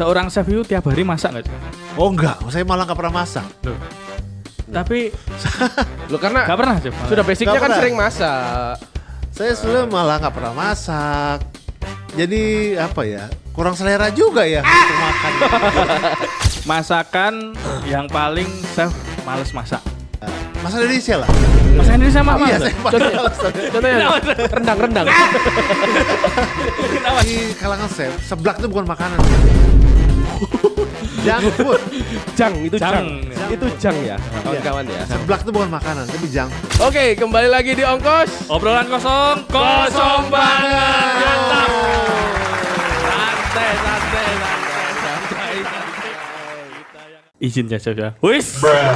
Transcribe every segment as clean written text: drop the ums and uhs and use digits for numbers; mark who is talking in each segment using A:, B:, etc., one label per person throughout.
A: seorang chef itu tiap hari masak nggak?
B: Oh enggak, saya malah nggak pernah masak.
A: Loh. Tapi
C: Lo karena
A: nggak pernah chef.
C: sudah basicnya
B: Nggak
C: kan
B: pernah.
C: sering masak.
B: Saya sebenarnya malah nggak pernah masak. Jadi apa ya? Kurang selera juga ya untuk makan.
A: Masakan yang paling chef males masak.
B: Masa Indonesia lah.
A: Masakan Indonesia mah
B: Iya,
A: males.
B: saya males.
C: Contohnya rendang.
B: Di kalangan chef, seblak itu bukan makanan. Junk food.
C: Itu
A: Jang.
C: jang ya, kawan-kawan ya.
B: Seblak itu bukan makanan, tapi junk food.
C: Oke, kembali lagi di Ongkos.
A: Obrolan kosong banget. Mantap. Santai. Izin ya chef ya. Wis. Mohon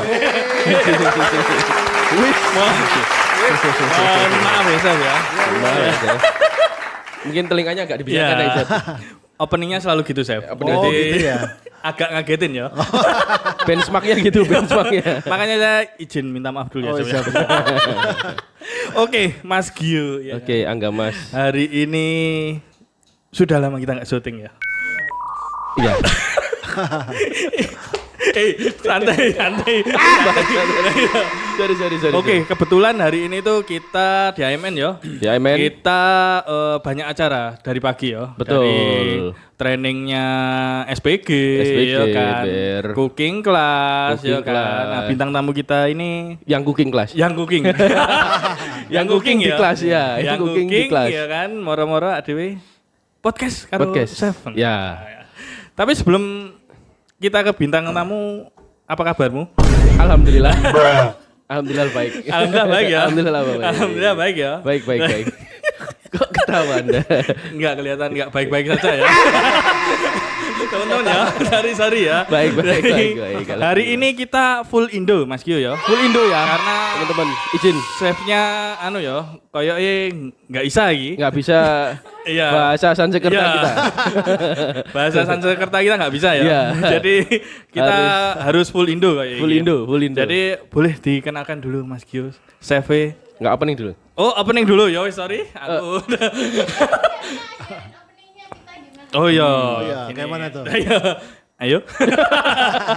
A: maaf ya chef ya.
C: Mungkin telinganya agak dibiarkan
A: Iya.
C: aja.
A: Openingnya selalu gitu chef.
B: Oh, gitu ya.
A: Agak ngagetin ya.
C: Benchmarknya gitu, benchmarknya.
A: Makanya saya izin minta maaf dulu ya
B: Oh,
A: chef ya.
B: siap.
A: Oke, Mas Gio. Ya.
C: Oke, Angga Mas.
A: Hari ini sudah lama kita nggak syuting ya.
C: Iya.
A: Santai.
C: Sorry.
A: Oke, kebetulan hari ini tuh kita di AMN ya.
C: Di AMN.
A: Kita banyak acara dari pagi ya.
C: Betul.
A: Dari trainingnya SPG, ya kan.
C: BR.
A: Cooking class, ya
C: Cooking
A: kan.
C: class.
A: Nah, bintang tamu kita ini
C: Yang cooking class.
A: yang cooking.
C: Yang cooking di kelas, ya.
A: Yang
C: Itu cooking di
A: cooking
C: kelas.
A: ya kan. Moro-moro adewe podcast karo
C: Podcast.
A: chef.
C: Ya.
A: Tapi sebelum kita ke bintang tamu, apa kabarmu?
C: Alhamdulillah. Alhamdulillah baik.
A: Alhamdulillah baik ya.
C: Alhamdulillah baik.
A: Alhamdulillah baik ya.
C: Baik. Kok ketawa Anda?
A: Enggak kelihatan enggak baik-baik saja ya. Teman-teman ya, sorry ya.
C: Baik.
A: Hari ini kita full Indo Mas Gio ya.
C: Full Indo ya.
A: Karena
C: Teman-teman, izin.
A: chefnya anu ya, koyoke enggak bisa lagi.
C: Nggak bisa
A: Iya.
C: bahasa Sansekerta
A: Iya.
C: kita.
A: Bahasa Sansekerta kita nggak bisa ya.
C: Iya.
A: Jadi kita harus full Indo kayak
C: Full Indo.
A: Jadi boleh dikenalkan dulu Mas Gio, chef.
C: Nggak opening dulu.
A: Oh, opening dulu ya, sorry. Aku. Oh iya.
B: iya,
A: Gini.
B: kayak mana tuh?
A: Ayo.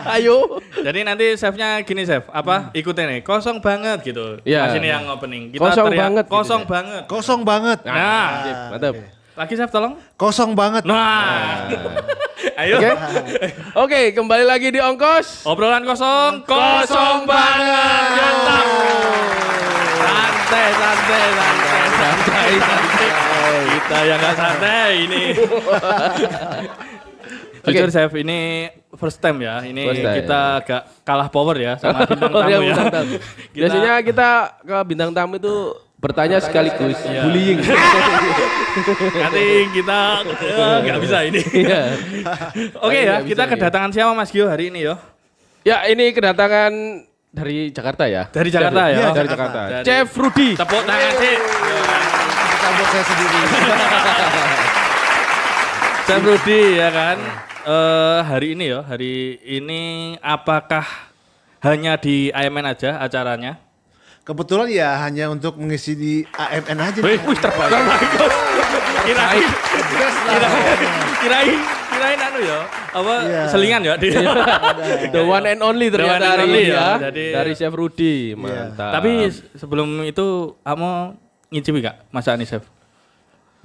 C: Ayo.
A: Jadi nanti chefnya gini chef, apa ikutin nih, kosong banget gitu.
C: Iya.
A: Mas ini yang opening. Kita
C: Kosong
A: teriak,
C: banget gitu
A: Kosong
C: ya.
A: banget.
B: Kosong banget.
A: Nah,
C: Mantap.
A: lagi chef tolong.
B: Kosong banget.
A: Nah. Ayo.
C: Oke, kembali lagi di Ongkos.
A: Obrolan kosong banget. Mantap. Santai. Kita yang nggak santai ini. Jujur chef, ini first time ya. Ini
C: First time.
A: kita agak kalah power ya sama bintang tamu ya.
C: Bintang tamu. Biasanya kita ke bintang tamu itu bertanya sekaligus
A: Iya.
C: bullying.
A: Nanti kita nggak bisa ini.
C: Iya.
A: Oke ya,
C: Nggak bisa
A: kita
C: ini.
A: kedatangan siapa Mas Gio hari ini yo?
C: Ya, ini kedatangan dari Jakarta ya.
A: Dari Jakarta ya?
B: Iya,
C: Dari
B: Jakarta.
C: Jakarta.
A: Dari-
C: Chef Rudy.
A: Tepuk tangan sih.
B: Campur saya sendiri.
A: Chef Rudy ya kan. Hari ini apakah hanya di AMN aja acaranya?
B: Kebetulan ya hanya untuk mengisi di AMN aja.
A: Wih, terbaik. Kirain anu ya. Apa
B: Iya.
A: selingan ya dia.
C: The one and only
A: The one
C: ternyata
A: and
C: hari
A: only
C: ini
A: ya.
C: ya.
A: Jadi-
C: Dari Chef Rudy. Mantap.
A: Tapi sebelum itu kamu ngicipi gak masakan chef?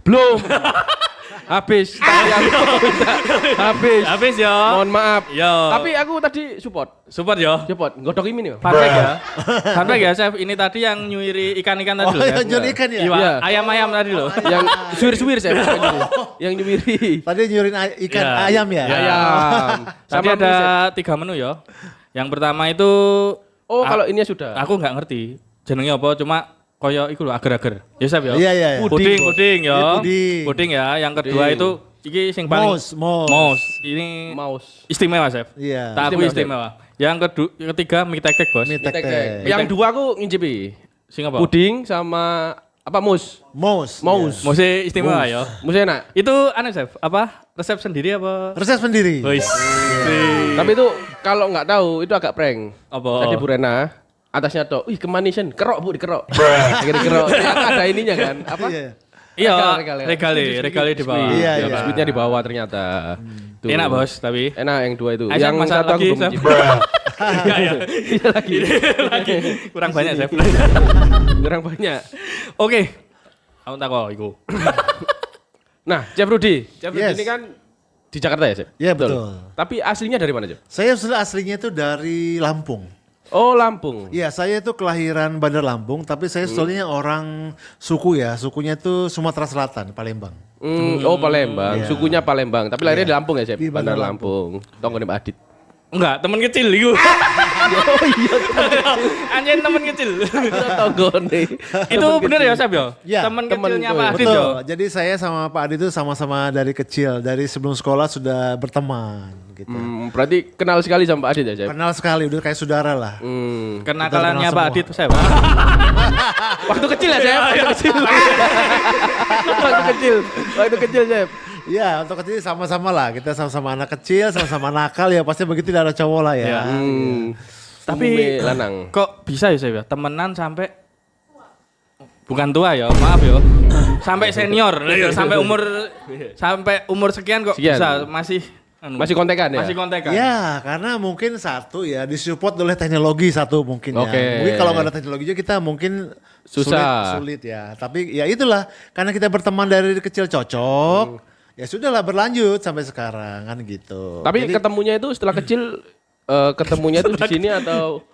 C: belum. Habis. Tadi aku minta. Habis.
A: Habis ya.
C: Mohon maaf.
A: Yo.
C: Tapi aku tadi support.
A: Support ya.
C: Support. Godok ini nih.
A: Fun fact ya. Fun fact ya chef, ini tadi yang nyuiri ikan-ikan tadi
B: Oh,
A: loh.
B: yang jual ikan ya?
A: Iwa,
C: Iya.
A: ayam-ayam tadi loh.
C: Yang suwir-suwir saya. Yang nyumiri.
B: Tadi nyurin ikan
A: Iya.
B: ayam ya?
A: Iya.
C: Ayam.
A: Tadi ada 3 menu ya. Yang pertama itu
C: Oh, kalau ini sudah.
A: aku nggak ngerti jenengnya apa, cuma koyo iku lho agar-agar. Ya chef ya.
B: Iya, iya.
A: Puding ya.
B: Iya, puding.
A: Puding ya. Yang kedua
C: Puding.
A: itu iki sing paling
B: Mouse.
A: Ini
C: Mouse.
A: istimewa chef.
B: Iya.
A: Tak aku
C: Istimewa,
A: istimewa. Yang ketiga mie tek-tek bos.
B: Mie tek-tek.
C: Yang dua aku ngincipi.
A: Sing apa?
C: Puding sama apa mus?
B: Mouse.
C: Mouse.
A: Mose istimewa ya.
C: Mus enak.
A: Itu aneh chef, apa resep sendiri apa?
B: Resep sendiri.
A: Wis.
C: Tapi itu kalau nggak tahu itu agak prank.
A: Apa?
C: Jadi Bu Rena atasnya tuh, wih kemanisan, kerok Bu dikerok. Akhirnya kerok. Ternyata ada ininya kan, apa?
B: Iya.
A: Iya,
C: Regal.
A: regale di bawah.
B: Iya,
C: Ya,
B: iya.
C: biskuitnya di bawah ternyata. Tuh.
A: Enak bos, tapi
C: Enak yang dua itu.
A: Aisyah
C: Yang
A: masak
C: satu aku
A: lagi,
C: belum
A: Sam.
C: mencicipi.
A: enggak ya.
C: Iya lagi.
A: Lagi kurang banyak chef.
C: Kurang banyak.
A: Oke. Aku tak kok iku.
C: Nah, Chef Rudy. Chef Rudy
B: Yes.
C: ini kan di Jakarta ya, Chef?
B: Iya, betul.
C: Tapi aslinya dari mana, Chef?
B: Saya aslinya itu dari Lampung.
C: Oh, Lampung.
B: Iya, saya itu kelahiran Bandar Lampung, tapi saya sebetulnya orang suku ya. Sukunya itu Sumatera Selatan, Palembang.
C: Oh, Palembang.
B: Iya.
C: Sukunya Palembang. Tapi lahirnya di Lampung ya, Chef?
B: Di
C: Bandar
B: Bandar
C: Lampung. Tonggo Mbak Adit.
A: Enggak, teman kecil iku.
C: Oh iya,
A: Anjen teman kecil.
C: tonggo nih.
A: Itu bener ya, Chef ya?
B: Iya,
A: Teman
C: temen
A: kecilnya
C: itu
A: Pak
C: ya.
A: Adit
B: Betul.
A: yo.
B: Jadi saya sama Pak Adi itu sama-sama dari kecil, dari sebelum sekolah sudah berteman gitu.
C: Berarti kenal sekali sama Pak Adit ya, Chef?
B: Kenal sekali, udah kayak saudara lah.
A: Kenakalannya
B: Kita
A: Pak
B: kenal
A: Adit Chef.
C: Waktu kecil ya, Chef? Waktu kecil. Waktu kecil, Chef.
B: Iya, untuk kecil sama-sama lah. Kita sama-sama anak kecil, sama-sama nakal ya. Pasti begitu ada cowok lah ya.
A: Iya. Tapi
C: Umumnya lanang.
A: kok bisa ya Chef ya? Temenan sampai bukan tua ya, maaf ya. Sampai senior, sampai umur sekian kok
C: Sekian.
A: bisa masih
C: Masih kontekan ya?
A: Masih kontekan.
B: Ya, karena mungkin satu ya disupport oleh teknologi satu mungkin ya.
C: Oke.
B: Mungkin kalau nggak ada teknologi kita mungkin
C: Susah.
B: sulit ya. Tapi ya itulah karena kita berteman dari kecil cocok. Ya sudahlah berlanjut sampai sekarang kan gitu.
C: Tapi
B: Jadi,
C: ketemunya itu setelah kecil, ketemunya itu di sini atau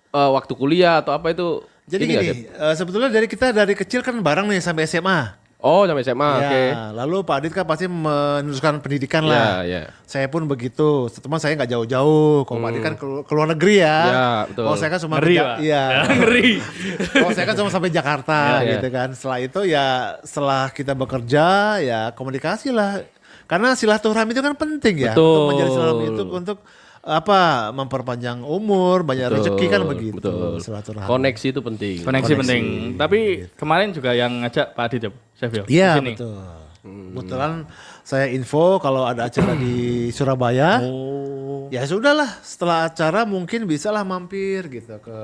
C: waktu kuliah atau apa itu?
B: jadi
C: ini nggak,
B: gini, sebetulnya dari kita dari kecil kan bareng nih sampai SMA.
C: Oh, sampai SMA,
B: Ya,
C: oke.
B: lalu Pak Adit kan pasti meneruskan pendidikan
C: Ya,
B: lah.
C: ya.
B: Saya pun begitu. Teman saya nggak jauh-jauh. Kalau Pak Adit kan ke luar negeri ya.
C: Ya, betul.
B: Kalau saya kan cuma
A: Ngeri, Pak.
B: Iya.
A: Ngeri.
B: Kalau saya kan cuma sampai Jakarta
C: Ya, ya.
B: gitu kan. Setelah itu ya setelah kita bekerja ya komunikasi lah. Karena silaturahmi itu kan penting ya.
C: Betul.
B: Untuk menjadi silaturahmi itu untuk apa memperpanjang umur, banyak rezeki kan begitu.
C: Betul.
B: Silaturahmi.
C: Koneksi itu penting.
A: Koneksi penting. Tapi kemarin juga yang ngajak Pak Adit ya, Chef ya.
B: Iya
A: di sini.
B: betul. Kebetulan saya info kalau ada acara di Surabaya. Ya sudahlah setelah acara mungkin bisalah mampir gitu ke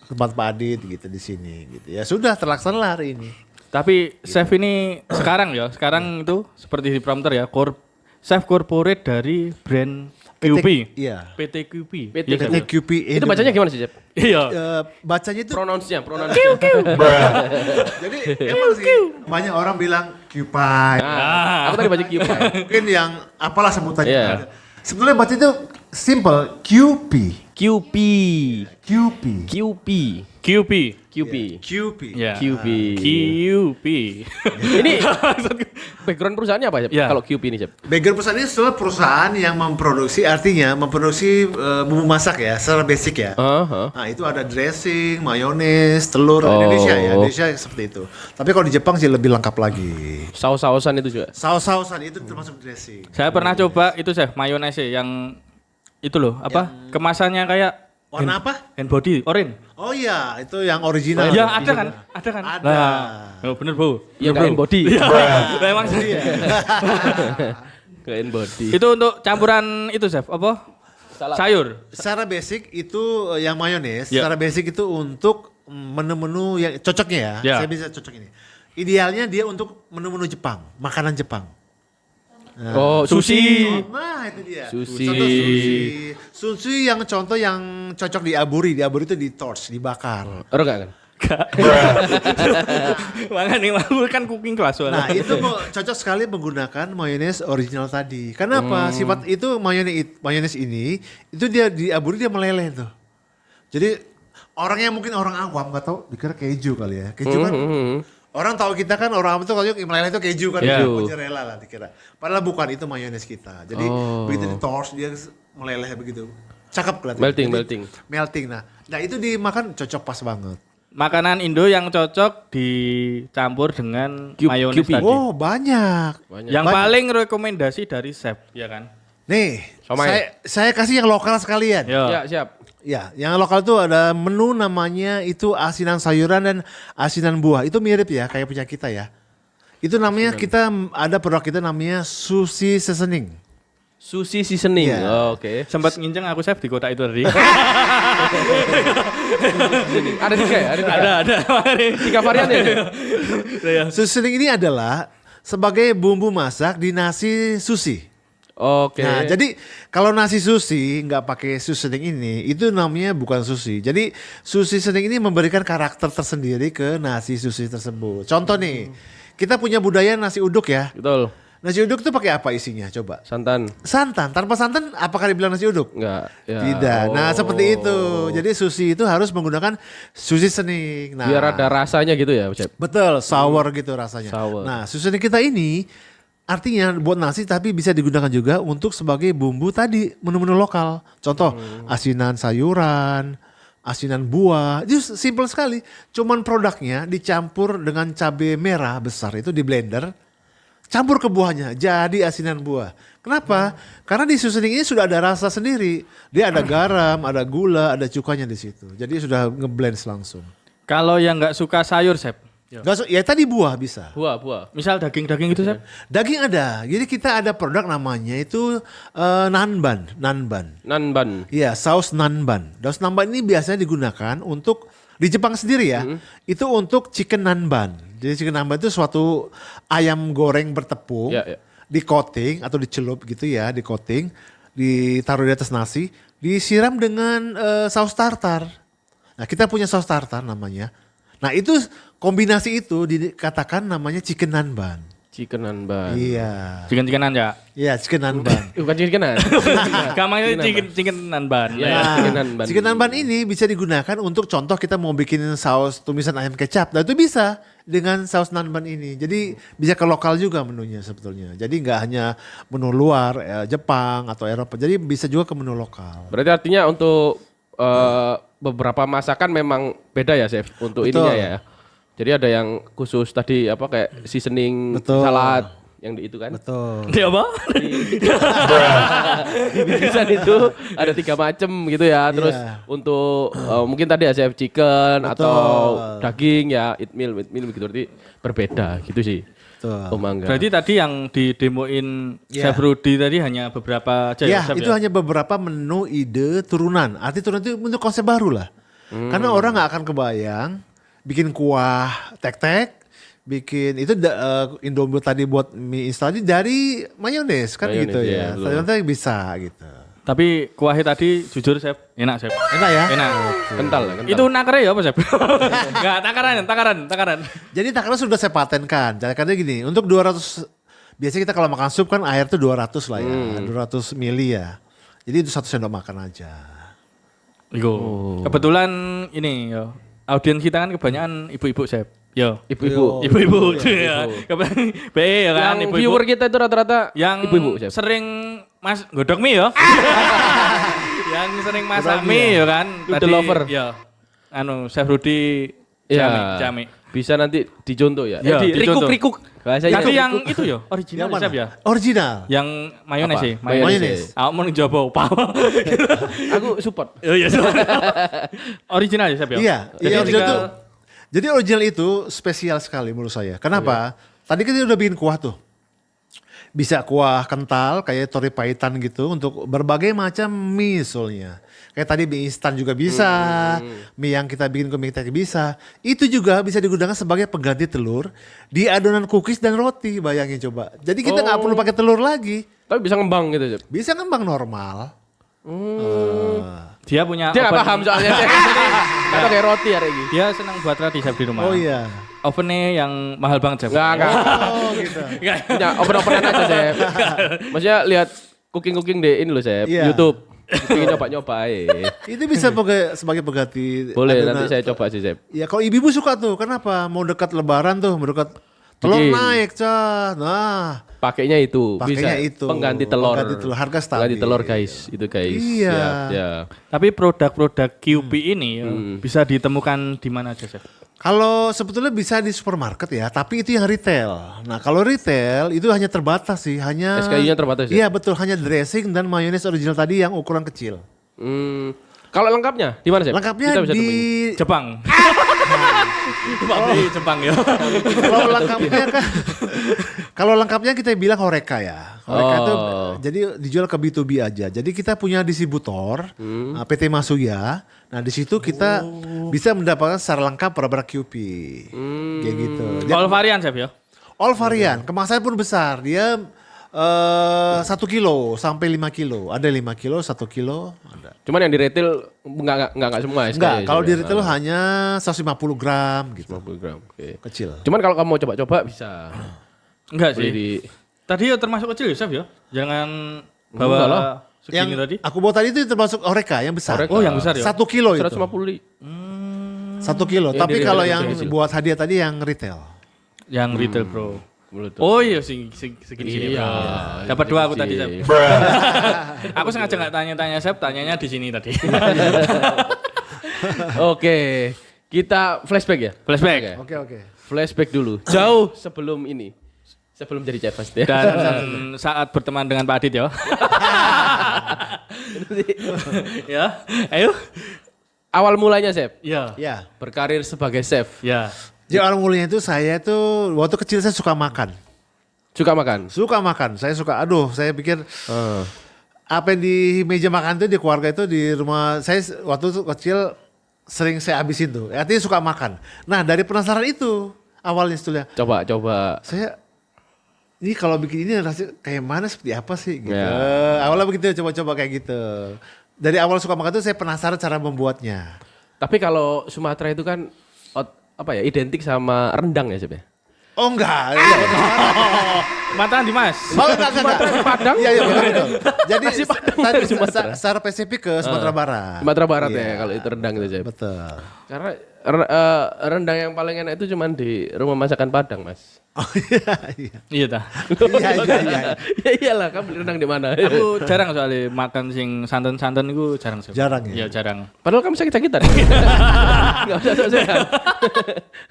B: tempat Pak Adit gitu di sini gitu. Ya sudah terlaksana lah hari ini.
A: Tapi chef ini sekarang itu seperti di prompter ya, chef corporate dari brand QP.
B: Iya.
A: PT QP.
C: PT
A: Iya, Chef, ya?
B: QP
C: Itu bacanya gimana sih, Chef?
A: Iya.
B: Bacanya itu
C: Pronounce-nya.
B: jadi emang sih banyak orang bilang QPI.
C: Aku tadi baca Q.
B: Mungkin yang apalah sebutannya.
C: Iya.
B: Sebetulnya baca itu simple QP.
C: QP.
B: QP.
C: QP.
A: QP.
C: QP.
B: QP.
A: Ya.
C: QP.
A: QP.
C: Ini background perusahaannya apa, Chef?
A: Ya.
C: Kalau QP ini, Chef?
B: Baker perusahaan ini adalah perusahaan yang memproduksi, artinya memproduksi bumbu masak ya, secara basic ya. Nah itu ada dressing, mayones, telur, Indonesia ya, Indonesia seperti itu. Tapi kalau di Jepang sih lebih lengkap lagi.
C: Saus-sausan itu juga.
B: Saus-sausan itu termasuk dressing.
A: Saya pernah coba itu chef, mayonnaise yang itu loh, apa? Kemasannya kayak
B: Warna apa?
A: hand body, orange.
B: Oh iya, itu yang original.
A: Ya ada kan? Ada kan?
B: Ada.
A: Nah, oh, bener Bu.
C: Iya, kain body.
A: Nah, emang sih.
C: Kain body.
A: Itu untuk campuran itu chef, apa?
C: Salad.
A: Sayur.
B: Secara basic itu yang mayones,
A: Ya.
B: secara basic itu untuk menu-menu yang cocoknya ya.
A: Ya.
B: Saya bisa cocok ini. Idealnya dia untuk menu-menu Jepang, makanan Jepang.
C: Oh, sushi.
B: Nah itu dia.
C: Sushi.
B: Contoh sushi. Sushi yang contoh yang cocok diaburi. Diaburi itu di torch, dibakar.
C: Ero enggak kan?
A: Makanya nih aku kan cooking class soalnya.
B: Nah itu cocok sekali menggunakan mayones original tadi. Karena apa? Sifat itu mayones ini itu dia diaburi dia meleleh tuh. Jadi orang yang mungkin orang awam nggak tahu dikira keju kali ya. Keju kan orang tahu kita kan orang awam itu kalau meleleh itu keju kan,
A: Iya.
B: mozzarella lah dikira. Padahal bukan, itu mayones kita. Jadi begitu di toast dia meleleh begitu. Cakep kelihatan.
C: Melting,
B: Jadi,
C: melting.
B: Melting. Nah itu dimakan cocok pas banget.
A: Makanan Indo yang cocok dicampur dengan mayones
C: QP.
A: tadi.
B: Oh banyak.
A: Yang paling rekomendasi dari chef, ya kan?
B: Nih,
C: Somai.
B: saya kasih yang lokal sekalian.
A: Yo.
C: Ya, siap.
B: Ya, yang lokal tuh ada menu namanya itu asinan sayuran dan asinan buah. Itu mirip ya kayak punya kita ya. Itu namanya kita ada produk kita namanya sushi seasoning.
C: Sushi seasoning.
B: Iya.
C: Oh, oke.
A: Sempat nginceng aku chef di kotak itu tadi.
C: Ada 3 ya?
A: ada.
C: 3 varian ya?
B: Seasoning ini adalah sebagai bumbu masak di nasi sushi.
C: Oke.
B: Nah, jadi kalau nasi sushi nggak pakai seasoning ini, itu namanya bukan sushi. Jadi sushi seasoning ini memberikan karakter tersendiri ke nasi sushi tersebut. Contoh nih, kita punya budaya nasi uduk ya.
C: Betul.
B: Nasi uduk itu pakai apa isinya? Coba.
C: Santan.
B: Santan. Tanpa santan, apakah dibilang nasi uduk?
C: Enggak. Ya.
B: Tidak. Nah, seperti itu.
C: Oh.
B: Jadi sushi itu harus menggunakan sushi seasoning. Nah,
C: Biar ada rasanya gitu ya, Chef.
B: betul, sour gitu rasanya.
C: Sour.
B: Nah, seasoning kita ini artinya buat nasi tapi bisa digunakan juga untuk sebagai bumbu tadi menu-menu lokal. Contoh asinan sayuran, asinan buah. Itu simple sekali. Cuman produknya dicampur dengan cabai merah besar itu di blender. Campur ke buahnya jadi asinan buah. Kenapa? Karena di seasoning ini sudah ada rasa sendiri. Dia ada garam, ada gula, ada cukanya di situ. Jadi sudah ngeblend langsung.
A: Kalau yang nggak suka sayur chef,
B: Ya tadi buah bisa.
C: Buah.
A: misal daging itu chef,
B: Daging ada. Jadi kita ada produk namanya itu nanban.
C: Nanban.
B: Iya, saus nanban. Saus nanban ini biasanya digunakan untuk di Jepang sendiri ya. Itu untuk chicken nanban. Jadi chicken nanban itu suatu ayam goreng bertepung,
C: Ya.
B: di coating atau dicelup gitu ya, di coating, ditaruh di atas nasi, disiram dengan saus tartar. Nah, kita punya saus tartar namanya. Nah, itu kombinasi itu dikatakan namanya chicken nanban.
C: Chicken nanban.
B: Iya.
A: chicken-chickenan ya.
B: Iya, chicken nanban.
C: Bukan chickenan.
A: Gampang itu chicken ban.
C: Ya,
A: Ya.
C: chicken nanban.
B: Chicken nanban ini bisa digunakan untuk contoh kita mau bikin saus tumisan ayam kecap. Nah itu bisa dengan saus nanban ini. Jadi bisa ke lokal juga menunya sebetulnya. Jadi nggak hanya menu luar Jepang atau Eropa. Jadi bisa juga ke menu lokal.
C: Berarti artinya untuk beberapa masakan memang beda ya, Chef, untuk
B: Betul.
C: ininya ya. Jadi ada yang khusus tadi apa kayak seasoning
B: Betul.
C: salad yang di itu kan.
B: Betul.
A: Dia apa?
C: Di bingkisan itu ada 3 macam gitu ya. Terus
B: Iya.
C: untuk mungkin tadi ya chef chicken
B: Betul.
C: atau daging ya eat meal begitu berarti berbeda gitu sih.
B: Betul.
C: Oh mangga.
A: Berarti tadi yang didemoin
B: Iya.
A: Chef Rudy tadi hanya beberapa aja
B: Ya,
A: ya, Chef
B: itu
A: ya?
B: hanya beberapa menu ide turunan. Arti turunan itu untuk konsep baru lah. Karena orang nggak akan kebayang bikin kuah tek-tek, bikin itu Indomie tadi buat mie instan dari mayones kan
C: Mayones,
B: gitu
C: iya,
B: ya.
C: betul.
B: Ternyata bisa gitu.
A: Tapi kuahnya tadi jujur Chef, enak Chef.
B: Enak ya?
A: Enak.
C: Kental ya, kental.
A: Itu nakarnya ya apa Chef? Enggak, takaran.
B: Jadi takaran sudah saya patenkan. Caranya gini, untuk 200 biasanya kita kalau makan sup kan air tuh 200 lah ya, 200 mili ya. Jadi itu 1 sendok makan aja.
A: Iku. Kebetulan ini yo. Audiens kita kan kebanyakan ibu-ibu Chef. Yo.
C: Ibu-ibu.
A: Ibu-ibu ya. Kebetulan ya kan
C: Yang
A: ibu-ibu.
C: viewer kita itu rata-rata
A: Yang
C: ibu-ibu chef.
A: sering godok mie ya. Yang sering masak mie ya kan.
C: Noodle lover.
A: Ya. Anu Chef Rudy
C: Ya.
A: Jami.
C: Bisa nanti dicontoh ya.
A: Ya,
C: Di
A: dicontoh.
C: rikuk-rikuk. Bahasa
A: Tapi
C: itu.
A: yang itu ya original
B: Yang
A: Chef
B: mana?
A: ya.
B: Original.
A: Yang mayones
C: Apa?
A: sih,
B: Mayones.
A: Aku mau nyoba apa?
C: Aku support.
A: Oh iya. Original ya Chef ya.
B: Iya,
A: Jadi
B: iya original
A: tinggal-
B: tuh. Jadi original itu spesial sekali menurut saya. Kenapa? Tadi kan kita udah bikin kuah tuh. Bisa kuah kental kayak tori paitan gitu untuk berbagai macam mie soalnya. Kayak tadi mie instan juga bisa, mie yang kita bikin ke mie tek bisa. Itu juga bisa digunakan sebagai pengganti telur di adonan cookies dan roti, bayangin coba. Jadi kita nggak perlu pakai telur lagi,
C: Tapi bisa ngembang gitu chef.
B: bisa ngembang normal.
A: Dia punya
C: Dia nggak
A: oven-
C: paham soalnya chef. Kata kayak roti hari ini.
A: Dia senang buat roti Chef di rumah.
B: Oh iya.
A: Ovennya yang mahal banget Chef.
C: Enggak.
B: Oh gitu.
C: Punya open-openan aja chef. Maksudnya lihat cooking-cooking di ini loh chef.
B: Iya.
C: YouTube. Pengen nyoba-nyoba aja.
B: Itu bisa sebagai pengganti.
C: Boleh
B: adonan.
C: nanti saya coba sih chef.
B: Ya kalau ibu-ibu suka tuh, kenapa? Mau dekat lebaran tuh, mau dekat telur
C: Bikin.
B: naik, Cah. Nah,
C: Pakainya itu.
B: Pakainya
C: bisa.
B: itu.
C: Pengganti telur.
B: Pengganti telur, harga stabil.
C: Pengganti telur guys. Itu guys.
B: Iya.
C: Siap, ya.
A: Tapi produk-produk QP ini ya, bisa ditemukan di mana aja Chef?
B: kalau sebetulnya bisa di supermarket ya, tapi itu yang retail. Nah, kalau retail itu hanya terbatas sih, hanya
C: SKU-nya terbatas ya?
B: Iya, betul, hanya dressing dan mayones original tadi yang ukuran kecil.
C: Kalau lengkapnya di mana chef?
B: Lengkapnya
C: Kita bisa
B: di
C: temuin.
A: Jepang. Pabrik Jepang ya.
B: Kalau lengkapnya kan, kalau lengkapnya kita bilang Horeca ya. Horeca itu jadi dijual ke B2B aja. Jadi kita punya distributor PT Masuya. Nah di situ kita bisa mendapatkan secara lengkap produk QP. Kayak gitu.
A: All varian chef ya.
B: All varian, kemasan pun besar. Dia 1 kilo sampai 5 kilo. Ada 5 kilo, 1 kilo, ada.
C: Cuman yang di retail enggak semua SK.
B: Enggak,
C: ya,
B: kalau
C: Chef,
B: di
C: ya?
B: retail hanya 150 gram gitu.
C: 50 gram. Oke.
B: Kecil.
C: Cuman kalau kamu mau coba-coba bisa.
A: Enggak
C: Beli
A: sih.
C: di
A: Tadi ya termasuk kecil ya chef ya. Jangan bawa
C: Enggak lah.
A: segini
B: Yang
A: tadi.
B: aku bawa tadi itu termasuk Horeca yang besar.
C: Horeca.
A: Oh yang besar ya.
B: 1 kilo itu.
C: 150.
B: 1 kilo.
C: Yang
B: Tapi
C: di
B: kalau
C: retail
B: yang
C: kecil.
B: buat hadiah tadi yang retail.
A: Yang retail bro.
C: Menurut
A: Oh iya segini
C: Iya.
A: bro. Dapat 2 aku tadi chef. Aku sengaja nggak tanya-tanya chef, tanyanya di sini tadi.
C: Oke, kita flashback ya.
A: Flashback.
C: Oke.
B: Oke.
C: Flashback dulu. Jauh sebelum ini. Sebelum jadi chef pasti ya.
A: Dan saat berteman dengan Pak Adit ya. Ya, ayo.
C: Awal mulanya chef,
A: Ya.
B: Ya.
C: berkarir sebagai chef.
A: Ya.
B: Jadi orang mulanya itu saya tuh waktu kecil saya suka makan.
C: Suka makan?
B: Suka makan. Saya suka, saya pikir apa yang di meja makan tuh di keluarga itu di rumah saya waktu itu kecil sering saya habisin tuh. Artinya suka makan. Nah dari penasaran itu awalnya sebetulnya.
C: Coba.
B: Saya ini kalau bikin ini rasanya kayak mana seperti apa sih gitu.
C: Ya.
B: Awalnya begitu coba-coba kayak gitu. Dari awal suka makan tuh saya penasaran cara membuatnya.
C: Tapi kalau Sumatera itu kan identik sama rendang ya chef ya?
B: Oh enggak.
A: Mantan di Mas.
B: Oh enggak.
C: Padang?
B: Iya betul. Jadi
C: Nasi Padang
B: tadi
C: dari Sumatera.
B: secara spesifik ke Sumatera Barat.
C: Sumatera Barat
B: Iya.
C: ya kalau itu rendang itu chef.
B: Betul.
C: Karena rendang yang paling enak itu cuman di rumah masakan Padang mas.
B: Oh iya.
A: Iya dah.
B: Iya.
C: Ya iyalah, kamu beli rendang di mana?
A: Aku jarang soalnya makan sing santan-santan itu jarang sih.
B: Jarang ya?
A: Iya jarang.
C: Padahal kamu sakit-sakitan. Enggak usah sok sehat.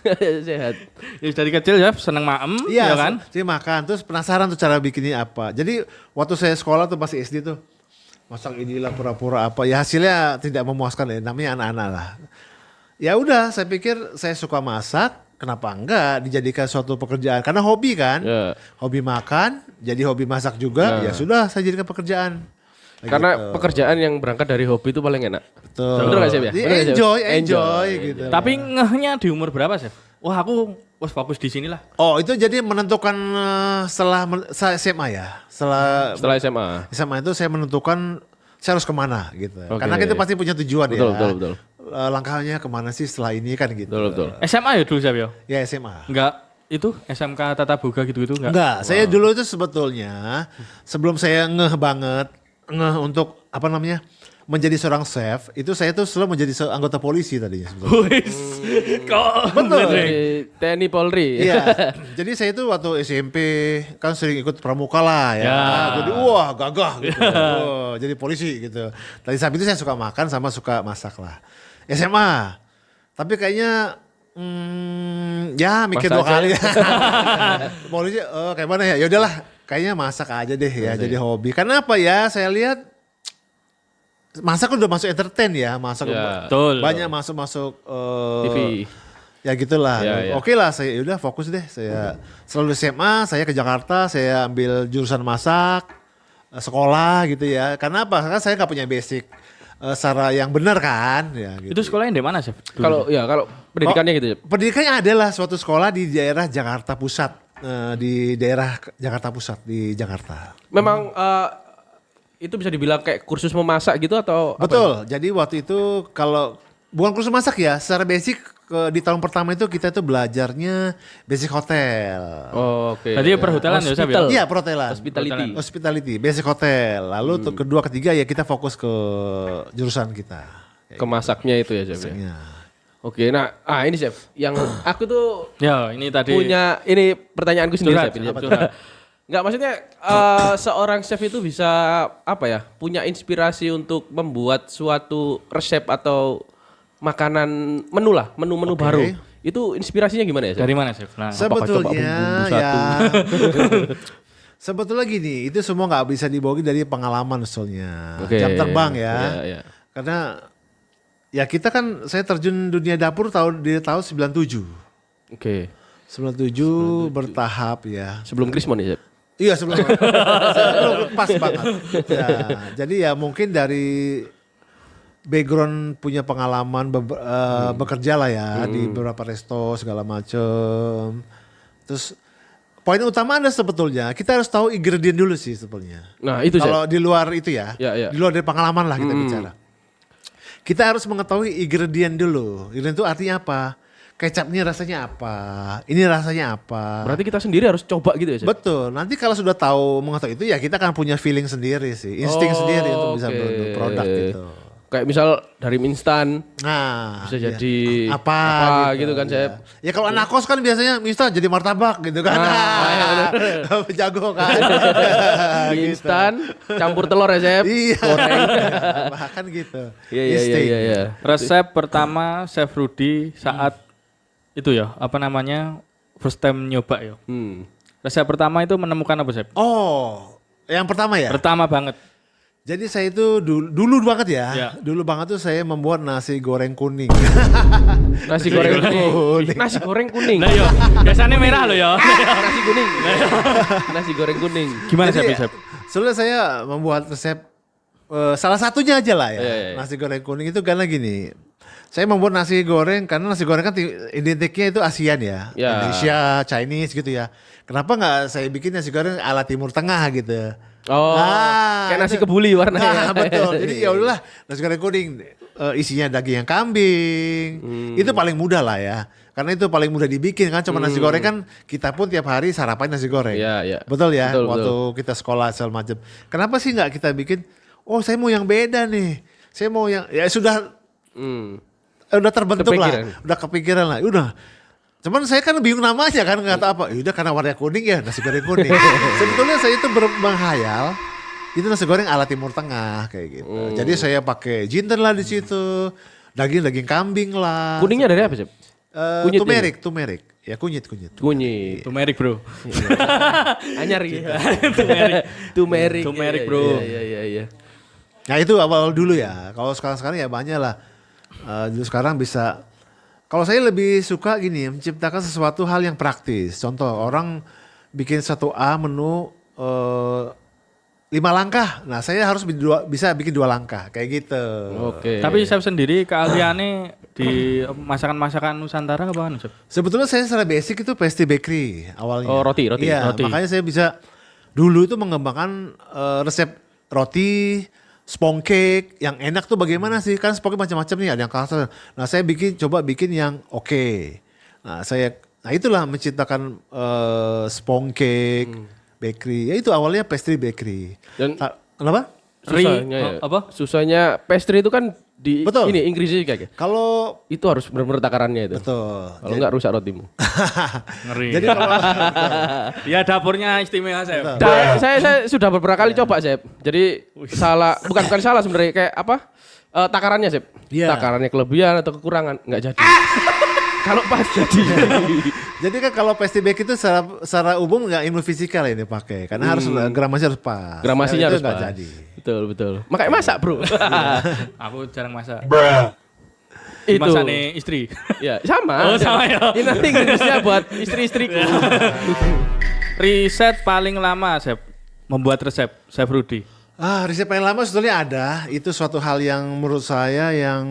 C: Nggak usah sehat.
A: Ya dari kecil ya seneng maem,
B: Iya
A: ya kan?
B: Saya makan terus penasaran tuh cara bikinnya apa. Jadi waktu saya sekolah tuh masih SD tuh masak inilah pura-pura apa. Ya hasilnya tidak memuaskan ya. Namanya anak-anak lah. Ya udah saya pikir saya suka masak. Kenapa enggak dijadikan suatu pekerjaan? Karena hobi kan.
C: Ya.
B: Hobi makan, jadi hobi masak juga. Ya sudah saya jadikan pekerjaan.
C: Karena
B: Gitu.
C: pekerjaan yang berangkat dari hobi itu paling enak.
B: Betul.
C: Betul nggak, Chef, ya?
B: Jadi
C: Betul nggak, Chef?
B: enjoy gitu.
A: Tapi ngehnya di umur berapa sih? Wah aku fokus di sini lah.
B: Oh itu jadi menentukan setelah saya SMA ya.
C: Setelah SMA.
B: SMA itu saya menentukan saya harus kemana gitu.
C: Oke.
B: Karena kita pasti punya tujuan
C: Betul.
B: Langkahnya kemana sih setelah ini kan gitu.
C: Betul.
A: SMA ya dulu saya ya?
B: Ya SMA.
A: Enggak itu SMK Tata Boga gitu-gitu enggak?
B: Enggak, saya dulu itu sebetulnya sebelum saya ngeh untuk apa namanya menjadi seorang chef, itu saya tuh selalu menjadi anggota polisi tadinya sebetulnya.
A: Wis. Kok
B: Betul.
C: Dari TNI Polri.
B: Iya, jadi saya itu waktu SMP kan sering ikut pramuka lah ya.
A: Ya.
B: Jadi wah gagah gitu. Wah, jadi polisi gitu. Dari saat itu saya suka makan sama suka masak lah. SMA, tapi kayaknya ya mikir
C: Masak
B: 2 kali.
C: aja.
B: Polisi kayak mana ya? Ya udahlah, kayaknya masak aja deh ya jadi hobi. Karena apa ya? Saya lihat masak udah masuk entertain ya, masak
C: Ya.
A: Betul.
B: banyak masuk
C: TV.
B: ya gitulah.
C: Ya.
B: Oke lah, saya udah fokus deh. Saya selalu SMA, saya ke Jakarta, saya ambil jurusan masak, sekolah gitu ya. Karena apa? Karena saya nggak punya basic secara yang benar kan. Ya, gitu.
A: Itu sekolahnya di mana sih?
C: Kalau pendidikannya gitu. Chef.
B: Pendidikannya adalah suatu sekolah di daerah Jakarta Pusat, di daerah Jakarta Pusat di Jakarta.
C: Memang itu bisa dibilang kayak kursus memasak gitu atau apa?
B: Betul. Jadi waktu itu kalau bukan kursus masak ya, secara basic di tahun pertama itu kita tuh belajarnya basic hotel.
C: Oh, oke.
A: Berarti perhotelan ya, Sab, ya?
C: Hospital.
B: Iya, perhotelan.
C: Hospitality.
B: Hospitality, basic hotel. Lalu untuk kedua, ketiga ya kita fokus ke jurusan kita.
C: Ke masaknya itu ya, Chef. Ya?
B: Ya.
C: Oke, nah ini Chef, yang aku tuh
A: Ya, ini tadi
C: punya ini pertanyaanku sendiri
A: Curhat,
C: Chef. Ini.
A: apa curhat?
C: Enggak, maksudnya seorang chef itu bisa apa ya? Punya inspirasi untuk membuat suatu resep atau makanan menu
B: Oke.
C: baru. Itu inspirasinya gimana ya, Chef?
A: dari mana sih? Nah,
C: Apakah coba
B: Sebetulnya
C: bumbu
B: ya.
C: satu?
B: Sebetulnya gini, itu semua nggak bisa dibawa dari pengalaman soalnya.
C: Oke.
B: Jam terbang ya.
C: Iya.
B: Karena Ya kita kan, saya terjun dunia dapur di tahun 97.
C: Oke.
B: 97 bertahap ya.
C: Sebelum Krismon ya, Chef?
B: Iya sebelum pas banget. Ya, jadi ya mungkin dari background punya pengalaman bekerja lah ya di beberapa resto segala macem. Terus poin utama ada sebetulnya kita harus tahu ingredient dulu sih sebetulnya.
C: Nah itu
B: Kalau
C: Chef.
B: di luar itu ya,
C: Ya.
B: di luar dari pengalaman lah kita bicara. Kita harus mengetahui ingredient dulu. Ingredient itu artinya apa? Kecapnya rasanya apa? Ini rasanya apa?
C: Berarti kita sendiri harus coba gitu ya, Chef?
B: Betul. Nanti kalau sudah tahu mengetahui itu ya kita akan punya feeling sendiri sih, insting sendiri untuk bisa
C: oke.
B: membuat produk gitu.
C: Kayak misal dari mie instan
B: Nah,
C: bisa
B: iya.
C: jadi
B: apa
C: gitu kan, Chef?
B: Ya kalau anak kos kan biasanya misal jadi martabak gitu kan. Jago kan.
C: Mie
B: Gitu.
C: instan campur telur ya, Chef?
B: Iya.
C: Goreng.
B: Bahkan gitu.
C: Iya.
B: Insting.
A: Resep pertama Chef Rudy saat itu ya, apa namanya? First time nyoba ya. Resep pertama itu menemukan apa, Chef?
B: Oh, yang pertama ya.
A: Pertama banget.
B: Jadi saya itu dulu banget ya.
A: Ya.
B: Dulu banget tuh saya membuat nasi goreng kuning.
C: Nasi goreng kuning. Nasi goreng kuning.
A: Nah yo, biasanya merah loh ya.
C: Nasi kuning. Nasi goreng kuning.
A: Gimana
B: Jadi,
A: Chef?
B: Soalnya saya membuat resep salah satunya aja lah ya.
C: Iya.
B: Nasi goreng kuning itu karena gini. Saya membuat nasi goreng karena nasi goreng kan identiknya itu ASEAN ya.
C: Ya.
B: Indonesia, Chinese gitu ya. Kenapa nggak saya bikin nasi goreng ala Timur Tengah gitu.
C: Oh, kayak nasi
B: itu.
C: kebuli warnanya.
B: Nah, betul. Jadi ya udahlah nasi goreng kuning isinya daging yang kambing. Itu paling mudah lah ya. Karena itu paling mudah dibikin kan. Cuma nasi goreng kan kita pun tiap hari sarapan nasi goreng.
C: Iya.
B: Betul ya.
C: Betul,
B: Waktu
C: betul.
B: kita sekolah segala macam. Kenapa sih nggak kita bikin? Oh saya mau yang beda nih. Saya mau yang ya sudah udah terbentuk
C: Kepikiran.
B: lah. Udah kepikiran lah. Udah. Cuman saya kan bingung namanya kan nggak tahu apa. Ya udah karena warna kuning ya nasi goreng kuning. Sebetulnya saya itu menghayal itu nasi goreng ala Timur Tengah kayak gitu. Jadi saya pakai jinten lah di situ, daging kambing lah.
C: Kuningnya dari apa, Chef? Kunyit
B: Turmeric. Ya kunyit.
C: Kunyit.
A: Turmeric, Bro.
C: Anyar gitu.
A: Turmeric.
C: Turmeric.
A: Turmeric, bro.
C: Iya.
B: Nah itu awal dulu ya. Kalau sekarang ya banyak lah. Dulu sekarang bisa. Kalau saya lebih suka gini, menciptakan sesuatu hal yang praktis. Contoh orang bikin satu menu 5 langkah. Nah saya harus bisa bikin 2 langkah kayak gitu.
C: Oke.
A: Tapi Chef sendiri keahliannya di masakan-masakan Nusantara apa Chef?
B: Sebetulnya saya secara basic itu pastry bakery awalnya.
C: Oh, roti.
B: Iya,
A: Roti.
B: makanya saya bisa dulu itu mengembangkan resep roti, sponge cake yang enak tuh bagaimana sih? Kan sponge macam-macam nih, ada yang kasar. Nah, saya coba bikin yang oke. Nah, itulah menciptakan sponge cake, bakery. Ya itu awalnya pastry bakery.
C: Dan
B: Kenapa?
C: susahnya ya.
A: apa?
C: Susahnya pastry itu kan di
B: Betul.
C: ini Inggrisnya kayak
B: Kalau
C: itu harus benar-benar takarannya itu.
B: betul.
C: Kalau enggak rusak rotimu.
A: Ngeri.
B: Jadi kalau
A: Ya dapurnya istimewa Chef.
C: Saya sudah beberapa kali coba, Chef. Jadi bukan salah sebenarnya kayak apa? Takarannya, Chef.
B: Iya.
C: Takarannya kelebihan atau kekurangan enggak jadi. Kalau pas jadi.
B: Jadi kan kalau pastry bakery itu secara umum nggak ilmu fisikal ini pakai, karena harus gramasinya harus pas.
C: Gramasinya
B: Nah, itu
C: harus
B: nggak
C: pas.
B: jadi.
C: Betul. Makanya masak, Bro.
A: Aku jarang masak.
C: Itu.
A: Masak nih istri.
C: Ya, sama.
A: Oh, sama ya.
C: Ini nanti Inggrisnya buat istri-istriku.
A: Riset paling lama Chef membuat resep Chef Rudy.
B: Riset paling lama sebetulnya ada. Itu suatu hal yang menurut saya yang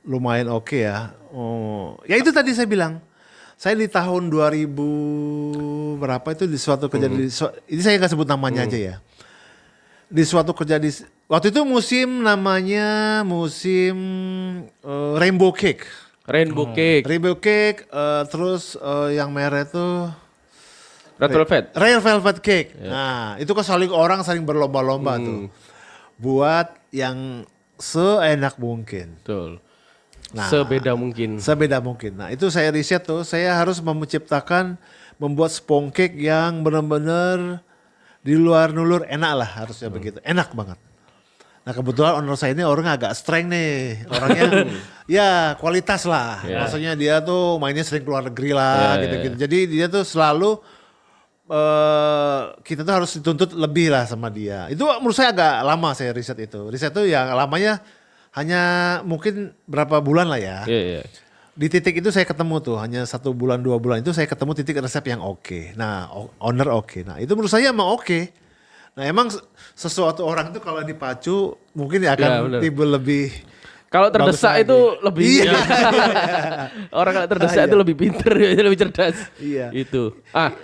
B: lumayan oke ya. Oh, ya itu tadi saya bilang. Saya di tahun 2000 berapa itu di suatu kejadian, ini saya nggak sebut namanya aja ya. Di suatu kejadian, waktu itu musim Rainbow Cake.
C: Rainbow cake,
B: Rainbow Cake, terus yang merah itu
C: red velvet.
B: Rare Velvet Cake. Nah, itu kan orang saling berlomba-lomba tuh. Buat yang seenak mungkin.
C: Betul.
B: Nah,
C: Sebeda mungkin.
B: Sebeda mungkin. Nah, itu saya riset tuh, saya harus membuat sponge cake yang benar-benar di luar nulur enak lah harusnya begitu. Enak banget. Nah, kebetulan owner saya ini orang agak strength nih. Orangnya ya kualitas lah.
C: Yeah.
B: Maksudnya dia tuh mainnya sering keluar negeri lah
C: Yeah,
B: gitu-gitu. Jadi dia tuh selalu kita tuh harus dituntut lebih lah sama dia. Itu menurut saya agak lama saya riset itu. Riset tuh yang lamanya hanya mungkin berapa bulan lah ya.
C: Iya.
B: Di titik itu saya ketemu tuh, hanya 1 bulan 2 bulan itu saya ketemu titik resep yang oke. Nah, owner oke. Nah, itu menurut saya emang oke. Nah, emang sesuatu orang itu kalau dipacu mungkin akan timbul lebih
C: Kalau terdesak
B: bagus
C: itu
B: lagi.
C: lebih
B: Iya.
C: orang kalau terdesak itu lebih pinter, lebih cerdas.
B: Iya.
C: Itu.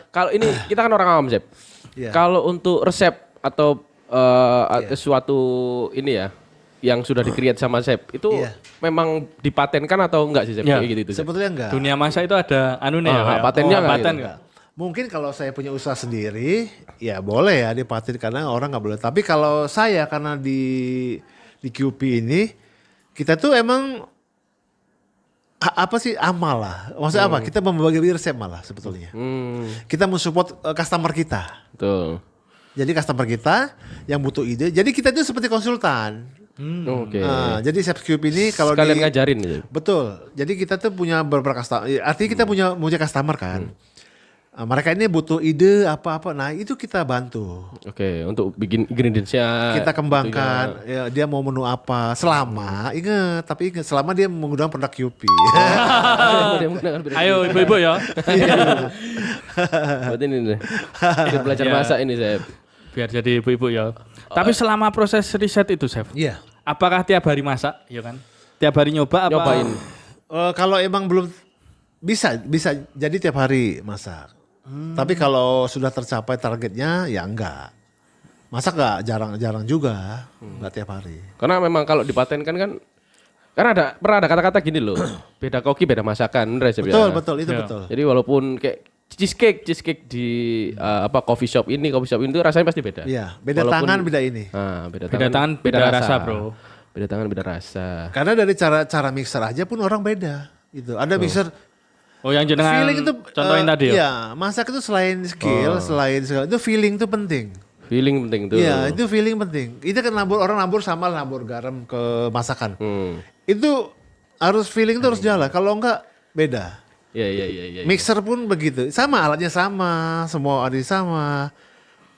C: Kalau ini kita kan orang awam, Chef.
B: Iya.
C: Kalau untuk resep atau suatu ini ya yang sudah di-create sama chef itu
B: Iya.
C: memang dipatenkan atau enggak sih chef?
A: Iya.
C: Kayak gitu, chef?
B: Sebetulnya enggak.
A: Dunia masa itu ada anunya ya. Pak?
C: patennya nggak
A: paten
C: gitu?
A: nggak?
B: Mungkin kalau saya punya usaha sendiri, ya boleh ya dipaten karena orang nggak boleh. Tapi kalau saya karena di QP ini kita tuh emang apa sih amal lah. Maksudnya apa? Kita membagi resep malah sebetulnya. Kita mensupport customer kita.
C: Betul.
B: Jadi customer kita yang butuh ide. Jadi kita itu seperti konsultan.
C: Oke.
B: Nah, jadi Chef QP ini kalau
C: Sekalian ngajarin gitu.
B: Betul. Jadi kita tuh punya beberapa customer. Artinya kita punya customer kan. Mereka ini butuh ide apa-apa. Nah itu kita bantu.
C: Oke, untuk bikin ingredientsnya.
B: Kita kembangkan. Ya, dia mau menu apa. Selama, ingat. Selama dia menggunakan produk QP.
A: Ayo ibu-ibu ya.
C: Berarti ini nih. Ikut belajar
A: Iya.
C: masak ini chef.
A: Biar jadi ibu-ibu ya. Tapi selama proses riset itu, Chef,
B: Iya.
A: apakah tiap hari masak, ya kan? Tiap hari nyoba apa?
C: Nyobain.
B: Kalau emang belum bisa jadi tiap hari masak. Tapi kalau sudah tercapai targetnya ya enggak. Masak enggak jarang juga, enggak tiap hari.
C: Karena memang kalau dipatenkan kan karena pernah ada kata-kata gini loh. Beda koki beda masakan, bener, chef, ya?
B: Betul, itu
A: Iya.
B: betul.
C: Jadi walaupun kayak cheesecake di coffee shop ini itu rasanya pasti beda.
B: Iya, beda
C: Walaupun-
B: tangan beda ini.
A: Beda tangan, beda rasa, bro.
C: Beda tangan beda rasa.
B: Karena dari cara mixer aja pun orang beda. Itu ada mixer
A: Oh, yang jenengan
B: feeling itu
A: contohin tadi ya.
B: Iya, masak itu selain skill, selain segala itu feeling itu penting.
C: Feeling penting tuh.
B: Iya, itu feeling penting. Itu kan orang nabur sama nabur garam ke masakan. Itu harus feeling itu harus jalan. Kalau enggak beda.
C: Iya.
B: Mixer pun begitu. Sama alatnya sama, semua ada sama.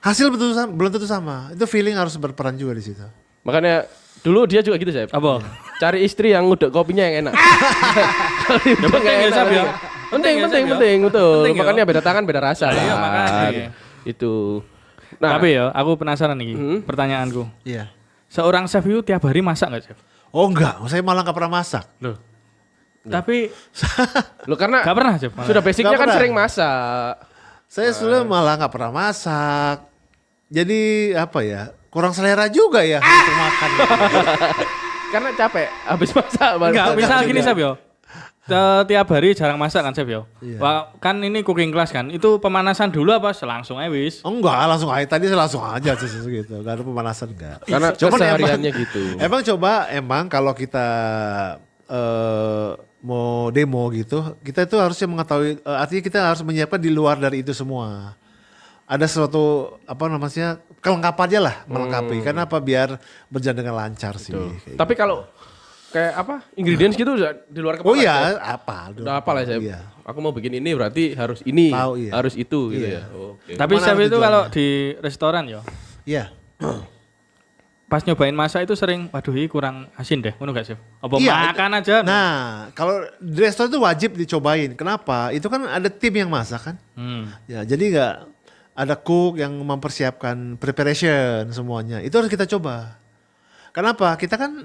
B: Hasil betul sama, belum tentu sama. Itu feeling harus berperan juga di situ.
C: Makanya dulu dia juga gitu, chef.
A: Apa?
C: Cari istri yang ngudek kopinya yang enak.
A: Ya penting ya, Chef, ya.
C: Penting,
A: ya, Chef, ya.
C: betul.
A: Penting, ya.
C: Makanya beda tangan beda rasa.
A: Iya,
C: kan.
A: makanya.
C: Itu. Nah,
A: Tapi ya, aku penasaran nih, pertanyaanku.
B: Iya.
A: Seorang chef itu tiap hari masak nggak, Chef?
B: Oh enggak, saya malah nggak pernah masak.
A: Loh. Tapi
C: lo karena
A: nggak pernah, Chef. malah.
C: sudah basicnya
B: Nggak
C: kan
B: pernah.
C: sering masak.
B: Saya sudah malah nggak pernah masak. Jadi apa ya? Kurang selera juga ya untuk makan.
C: Karena capek habis masak.
A: Enggak, misal gini, Chef yo. Tiap hari jarang masak kan, Chef yo.
B: Iya.
A: Wah, kan ini cooking class kan. Itu pemanasan dulu apa langsung aja wis?
B: Oh, enggak, langsung aja tadi saya langsung aja gitu. Enggak ada pemanasan enggak.
C: Karena
B: Cuman
C: kesehariannya gitu.
B: Emang kalau kita mau demo gitu, kita itu harusnya mengetahui artinya kita harus menyiapkan di luar dari itu semua. Ada suatu apa namanya kelengkapannya lah melengkapi. Karena apa biar berjalan dengan lancar sih. Kayak
C: Tapi kalau kayak apa ingredients gitu udah di luar
B: gitu.
C: kepala.
B: Oh iya,
C: Chef?
B: apa?
C: Udah apa lah, Chef?
B: Iya.
C: Aku mau bikin ini berarti harus ini,
B: Tahu, iya.
C: harus itu gitu
B: Iya.
C: ya. Oke.
A: Tapi
B: Kemana
A: chef itu
B: tujuannya?
A: kalau di restoran yo,
B: Iya.
A: pas nyobain masak itu sering, waduh ini kurang asin deh, ngono gak, Chef? Apa
B: Iya,
A: makan aja?
B: Nah, kalau di restoran itu wajib dicobain. Kenapa? Itu kan ada tim yang masak kan. Ya, jadi nggak ada cook yang mempersiapkan preparation semuanya. Itu harus kita coba. Kenapa? Kita kan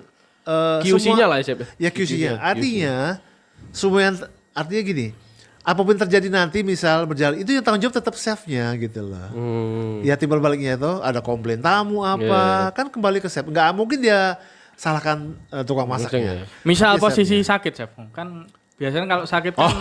C: QC-nya lah, Chef.
B: Ya QC-nya. Artinya semua yang artinya gini. Apapun terjadi nanti misal berjalan itu yang tanggung jawab tetap chefnya gitu loh. Ya timbal baliknya itu ada komplain tamu apa kan kembali ke chef. Nggak mungkin dia salahkan tukang masaknya.
A: Misal
B: Iya,
A: posisi sakit, Chef. Kan biasanya kalau sakit kan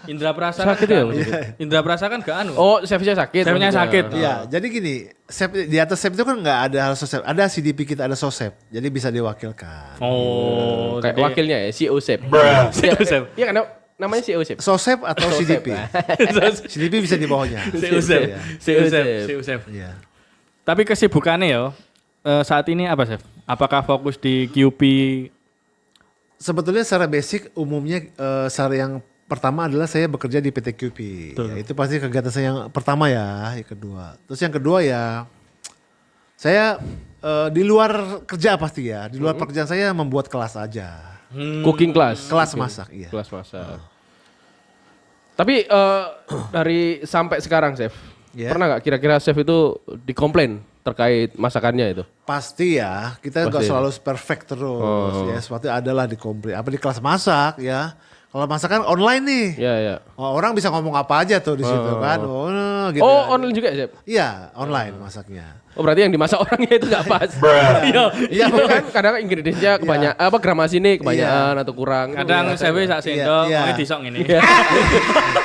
A: indra perasa
C: Sakit
A: kan
C: ya,
A: gak-
C: maksudnya?
A: indra perasa kan gak anu.
C: Oh, chefnya sakit.
A: Chefnya
C: maksudnya.
A: sakit.
B: Iya, jadi gini, chef di atas chef itu kan nggak ada hal sosep, ada CDP kita ada sosep, jadi bisa diwakilkan.
A: Oh,
C: Kayak
A: jadi-
C: wakilnya ya, CEO chef.
A: CEO chef.
C: Iya kan namanya CEO chef.
B: Sosep atau CDP? CDP bisa di bawahnya.
A: CEO chef.
B: Iya.
A: CEO chef.
C: chef.
A: CEO chef.
B: Iya.
A: Tapi kesibukannya ya saat ini apa, Chef? Apakah fokus di QP?
B: Sebetulnya secara basic umumnya secara yang pertama adalah saya bekerja di PT QP. Ya, itu pasti kegiatan saya yang pertama ya, yang kedua. Terus yang kedua ya Saya di luar kerja pasti ya. Di luar pekerjaan saya membuat kelas aja.
C: Cooking class.
B: Kelas masak, iya.
C: Kelas masak. Tapi dari sampai sekarang chef,
B: Yeah.
C: pernah nggak kira-kira chef itu dikomplain terkait masakannya itu?
B: Pasti ya, kita nggak
C: Pasti.
B: selalu perfect terus. Ya, sesuatu adalah di komplain. Apa di kelas masak ya. Kalau masakan online nih.
C: Ya, ya.
B: Oh, orang bisa ngomong apa aja tuh di situ kan. Oh, gitu.
C: Oh,
B: ya.
C: online juga ya, chef?
B: Iya, online masaknya.
C: Oh, berarti yang dimasak orangnya itu nggak pas. Iya,
B: Iya,
C: kan kadang ingredientsnya kebanyakan apa gramasi ini kebanyakan atau kurang.
A: Kadang saya sak sendok,
B: Iya.
A: mau disok ini.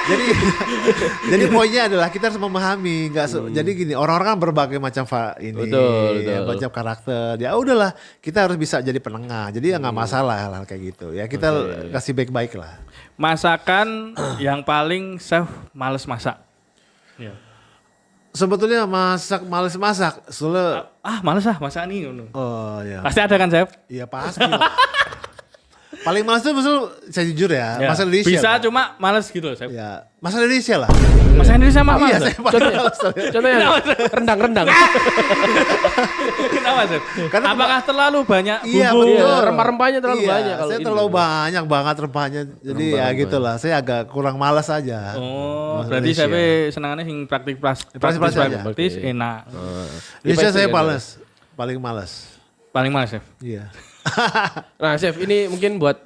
B: jadi jadi poinnya adalah kita harus memahami jadi gini, orang-orang kan berbagai macam
C: Betul,
B: ya,
C: betul.
B: macam karakter. Ya udahlah, kita harus bisa jadi penengah. Jadi ya nggak masalah hal-hal kayak gitu. Ya kita kasih baik-baik lah.
A: Masakan yang paling chef males masak. Iya.
B: Sebetulnya males masak. Soalnya
A: Males masak nih. Ngono.
B: oh ya.
A: Pasti ada kan chef?
B: Iya pasti. Paling males tuh betul saya jujur ya,
A: Ya.
B: masak Indonesia.
A: Bisa
B: lah.
A: cuma males gitu loh chef.
B: Ya, masak Indonesia lah.
A: Masak Indonesia mah
B: Iya,
A: males.
B: saya paling males.
C: Contohnya rendang-rendang.
A: Kenapa chef?
B: Karena
A: Apakah terlalu banyak
B: Iya
A: bumbu?
B: betul.
C: Iya, rempah-rempahnya terlalu
B: Iya,
C: banyak kalau
B: saya
C: ini.
B: terlalu banyak banget rempahnya. Jadi ya gitulah. Saya agak kurang malas aja.
A: Oh,
B: Masak
A: berarti
B: Indonesia.
A: saya senangannya yang
B: Praktis aja.
A: praktis enak.
B: Indonesia saya
C: ya,
B: males. Paling males.
A: Paling males chef.
B: Iya.
C: Nah, chef ini mungkin buat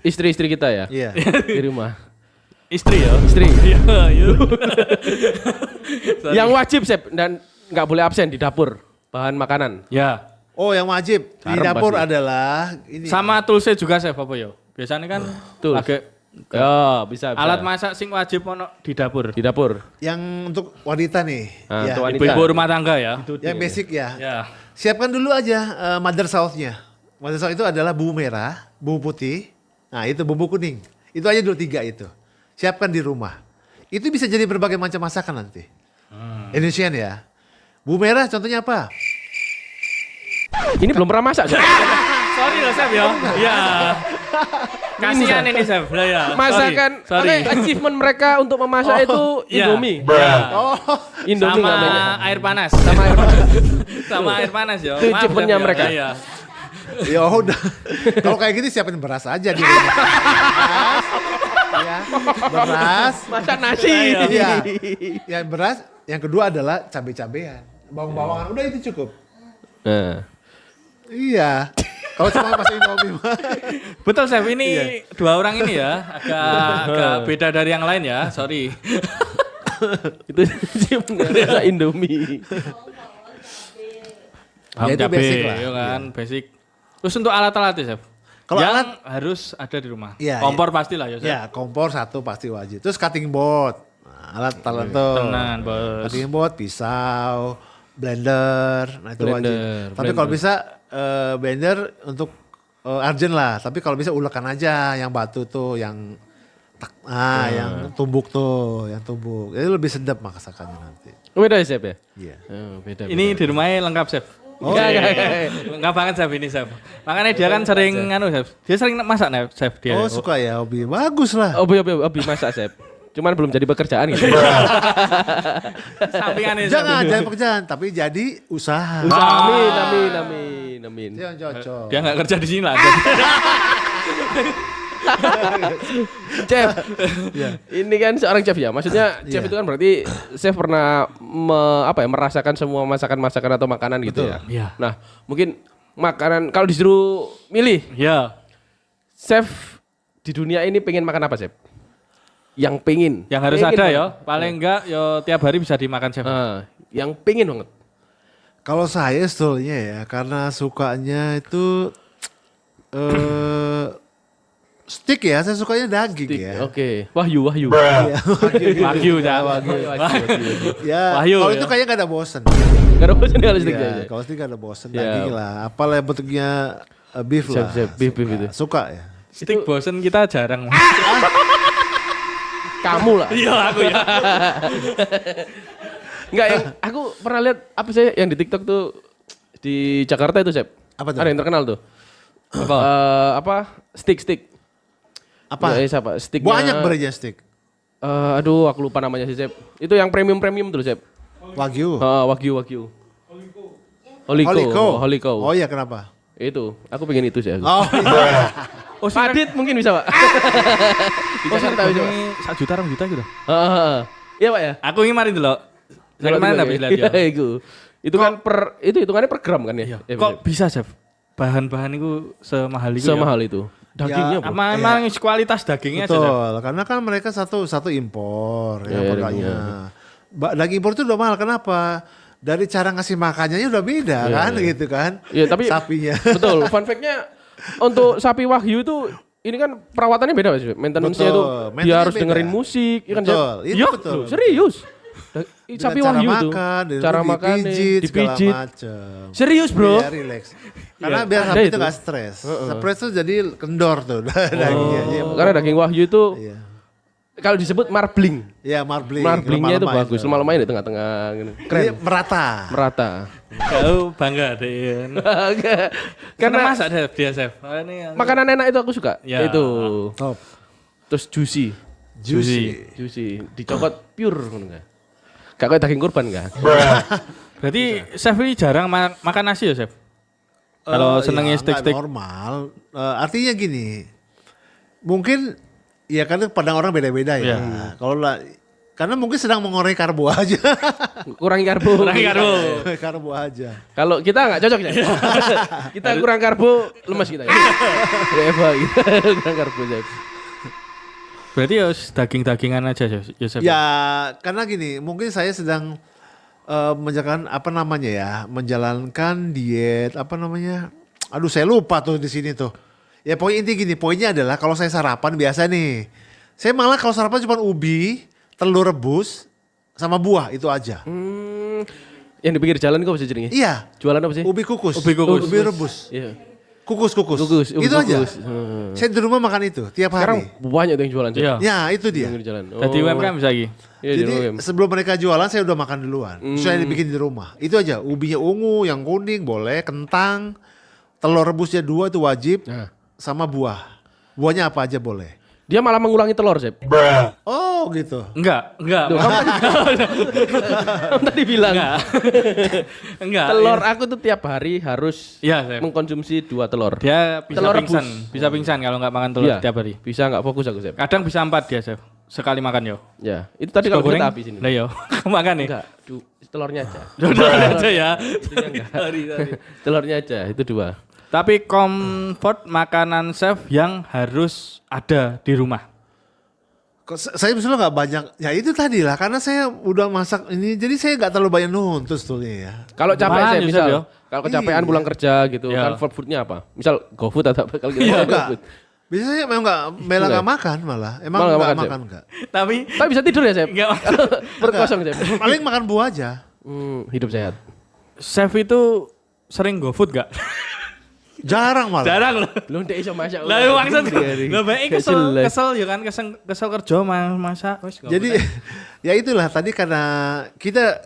C: istri-istri kita ya
B: Iya.
C: di rumah.
A: Istri ya.
C: Istri.
A: Iya, iya.
C: Yang wajib chef dan nggak boleh absen di dapur bahan makanan.
A: Ya.
B: Oh, yang wajib di
C: Garam
B: dapur
C: pasti.
B: adalah ini.
A: Sama toolsnya juga chef apa ya? Biasanya kan
C: Tools.
A: agak
C: Ya, bisa.
A: alat masak sing wajib ono di dapur.
C: di dapur.
B: Yang untuk wanita nih.
C: Nah,
B: ya.
C: untuk wanita.
A: Ibu-ibu rumah tangga ya.
B: Yang basic ya.
A: Ya.
B: Siapkan dulu aja mother sauce-nya. Mother sauce itu adalah bumbu merah, bumbu putih, nah itu bumbu kuning. Itu aja dulu 3 itu. Siapkan di rumah. Itu bisa jadi berbagai macam masakan nanti. Indonesian ya. Bumbu merah contohnya apa?
C: Ini belum pernah masak, chef.
A: Sorry loh chef ya. Iya. Kasihan ini chef. Lah ya.
C: Masakan
A: Sorry.
C: makanya achievement mereka untuk memasak itu
A: Iya.
C: Indomie.
A: Iya.
B: Oh,
C: Indomie
A: Sama
C: namanya.
A: air panas.
C: Sama air panas.
A: Sama air panas ya.
C: Itu
A: Maaf,
C: achievementnya
A: chef, ya.
C: mereka.
A: Iya.
B: ya udah. Kalau kayak gini siapin beras aja di rumah. Beras, ya, beras.
C: Masak nasi.
B: Iya. Yang beras. Yang kedua adalah cabai-cabean, bawang-bawangan. Udah itu cukup.
C: Nah.
B: Iya. Kalau cuma pas Indomie mah.
A: Betul chef, ini dua orang ini ya agak beda dari yang lain ya. Sorry.
C: Itu sih masak Indomie.
B: Ya, itu
A: Cabai,
B: basic lah.
A: ya kan, basic. Terus untuk alat-alatnya chef?
B: Kalau
A: yang
B: alat
A: harus ada di rumah.
B: Iya,
A: Kompor pasti lah ya chef.
B: ya kompor satu pasti wajib. Terus cutting board. Nah, alat tuh.
A: Tenan bos.
B: Cutting board, pisau, blender. Nah itu
C: Blender,
B: wajib. Tapi kalau bisa blender untuk urgent lah. Tapi kalau bisa ulekan aja yang batu tuh, yang yang tumbuk tuh, yang tumbuk. Itu lebih sedap masakannya nanti.
C: Beda ya, chef ya?
B: Iya.
C: Oh, beda.
A: Ini di rumahnya lengkap chef.
B: Oh,
A: Enggak banget chef ini chef. Makanya dia kan sering chef. Dia sering masak nih chef dia.
B: Oh suka ya hobi. Bagus lah.
C: Hobi masak, chef. Cuman belum jadi pekerjaan gitu.
A: Sampingannya chef.
B: Jangan pekerjaan, tapi jadi usaha.
C: Amin.
B: Itu yang cocok.
A: Dia enggak kerja di sini lah.
C: Chef, ini kan seorang chef ya. Maksudnya chef itu kan berarti chef pernah merasakan semua masakan-masakan atau makanan gitu ya.
A: Iya.
C: Nah, mungkin makanan kalau disuruh milih,
A: Ya.
C: chef di dunia ini pengen makan apa, chef? Yang pengen.
A: Yang harus
C: Pengen
A: ada
C: banget.
A: ya. Paling enggak ya tiap hari bisa dimakan chef.
C: Yang pengen banget.
B: Kalau saya sebetulnya ya, karena sukanya itu steak ya, saya sukanya daging ya.
C: Oke. Wahyu.
A: Wagyu ya.
B: Ya,
A: Wahyu,
B: kalau
A: ya.
B: itu kayaknya gak ada bosen.
C: Gak ada bosan kalau steak
B: Iya,
C: ya.
B: kalau steak gak ada bosen,
C: Ya.
B: daging lah. Apalah bentuknya beef lah.
C: Chef, beef itu.
B: Suka ya.
A: Stick bosen kita jarang.
C: Kamu lah.
A: Iya aku ya.
C: Enggak, yang aku pernah lihat apa sih yang di TikTok tuh di Jakarta itu, chef.
B: Apa tuh?
C: Ada yang terkenal tuh.
A: Apa?
C: Stick.
B: Apa?
C: Ya, siapa? Sticknya.
B: Banyak berinya steak.
C: Aduh, aku lupa namanya sih, chef. Itu yang premium tuh, chef.
B: Wagyu.
C: Wagyu. Holiko.
B: Oh iya, kenapa?
C: Itu, aku pengen itu sih.
B: Oh iya.
C: Oh, Padit mungkin bisa, Pak.
A: Oh, sing
C: tahu coba.
A: ini 1 juta 2 juta gitu.
C: Heeh. Iya, Pak ya.
A: Aku ini mari delok. Saya kemarin habis lihat ya.
C: Itu kan itu hitungannya per gram kan ya?
A: Kok bisa, Chef? Bahan-bahan itu semahal itu.
C: Semahal itu. Dagingnya,
B: Ya,
C: Bro.
A: Emang kualitas dagingnya aja. Chef.
B: Betul, karena kan mereka satu impor ya makanya. Daging impor itu udah mahal, kenapa? Dari cara ngasih makannya udah beda kan gitu kan.
C: Iya, tapi
B: sapinya.
C: betul, fun fact-nya untuk sapi Wahyu itu ini kan perawatannya beda Mas. Maintenance-nya
B: Betul,
C: itu
B: maintenance-nya
C: dia harus
B: beda.
C: dengerin musik, ya kan.
B: Betul, itu
C: Iya,
B: betul.
C: serius. Sapi
B: Dengan
C: Wahyu itu.
B: makan,
C: Cara makan dipijit.
B: macem.
C: Serius, Bro.
B: Biar relax. Karena biar sapi itu gak stres. Stres tuh jadi kendor tuh dagingnya. Iya,
C: Karena daging Wahyu itu
B: Iya.
C: kalau disebut marbling.
B: Ya marbling.
C: Marblingnya itu
B: lemah-lemah
C: bagus, lemah-lemah di tengah-tengah gitu. Keren.
B: Iya, merata.
C: Merata.
A: Kau bangga deh.
C: Karena
A: Karena masak deh dia, Chef. Ini
C: makanan enak itu aku suka.
A: Ya.
C: Itu.
B: Top.
C: Terus juicy.
B: Juicy.
C: Dicokot pure ngono enggak? Gak kayak daging kurban kan?
A: Berarti Chef ini jarang makan nasi ya, Chef? Kalau senengnya
B: ya,
A: steak-steak.
B: nggak normal. Artinya gini. Mungkin ya kan padang orang beda-beda ya. Kalau karena mungkin sedang mengurangi karbo aja.
C: Kurangi karbo.
B: Karbo aja.
C: Kalau kita nggak cocok ya. Kita kurang karbo, lemas kita ya. Ya Eva gitu. Kurang karbo Chef.
A: Berarti ya daging-dagingan aja, Chef.
B: Ya karena gini, mungkin saya sedang menjalankan diet Aduh saya lupa tuh di sini tuh. Ya poin inti gini, poinnya adalah kalau saya sarapan biasa nih. Saya malah kalau sarapan cuma ubi, telur rebus sama buah itu aja.
C: Yang di pinggir jalan kok bisa jadinya?
B: Iya.
C: Jualan apa sih?
B: Ubi kukus.
A: Ubi kukus.
B: Ubi rebus.
C: Iya.
B: Kukus.
C: Ubi
B: Itu aja.
C: kukus.
B: Saya di rumah makan itu tiap
C: Sekarang
B: hari.
C: banyak tuh yang jualan Chef.
A: Iya.
B: Ya itu dia.
C: Pinggir jalan.
A: Tadi UMKM bisa lagi.
C: Iya, di
B: Jadi
C: UMKM.
B: sebelum mereka jualan saya udah makan duluan. Saya dibikin di rumah. Itu aja. Ubinya ungu, yang kuning boleh, kentang, telur rebusnya 2 itu wajib,
C: Nah.
B: sama buah. Buahnya apa aja boleh.
C: Dia malah mengulangi telur, Chef.
B: Oh gitu.
A: Enggak.
C: Kamu tadi bilang.
A: Enggak.
C: Telur aku tuh tiap hari harus
A: Iya, Chef.
C: mengkonsumsi 2 telur.
A: Dia bisa
C: Telur
A: pingsan.
C: rebus.
A: Bisa pingsan kalau nggak makan telur
C: Iya.
A: tiap hari.
C: Bisa nggak fokus aku, Chef?
A: Kadang bisa 4 dia, Chef. Sekali makan yo.
C: Ya, itu tadi kalau kita habis ini.
A: Lah yo. Makan nih.
C: Enggak, telurnya aja.
A: Telur aja ya.
C: Sorry. Telurnya aja, itu 2.
A: Tapi comfort makanan Chef yang harus ada di rumah.
B: Saya misalnya nggak banyak. Ya itu tadi lah. Karena saya udah masak ini. Jadi saya nggak terlalu banyak nuntut sebetulnya ya.
C: Kalau capek
A: Gimana,
C: saya
A: Yusuf,
C: misal,
A: yo?
C: kalau kecapean
B: Iya.
C: pulang kerja gitu,
A: Iya.
C: kan foodnya apa? Misal GoFood atau apa? Kalau kita
B: Enggak.
C: GoFood.
B: Biasanya memang nggak makan malah. Emang
C: Malah nggak
B: nggak
C: makan,
B: makan nggak.
A: Tapi
C: Tapi bisa tidur ya, Chef?
A: enggak.
C: Perut kosong, Chef.
B: Paling makan buah aja.
C: Hidup sehat.
A: Chef itu sering GoFood gak?
B: Jarang malah.
A: Jarang loh.
C: Lu ndek iso masak.
A: Lah maksud lah baik
C: Gak jelas.
A: kesel ya kan kesel kerja masak.
B: Jadi ya itulah tadi karena kita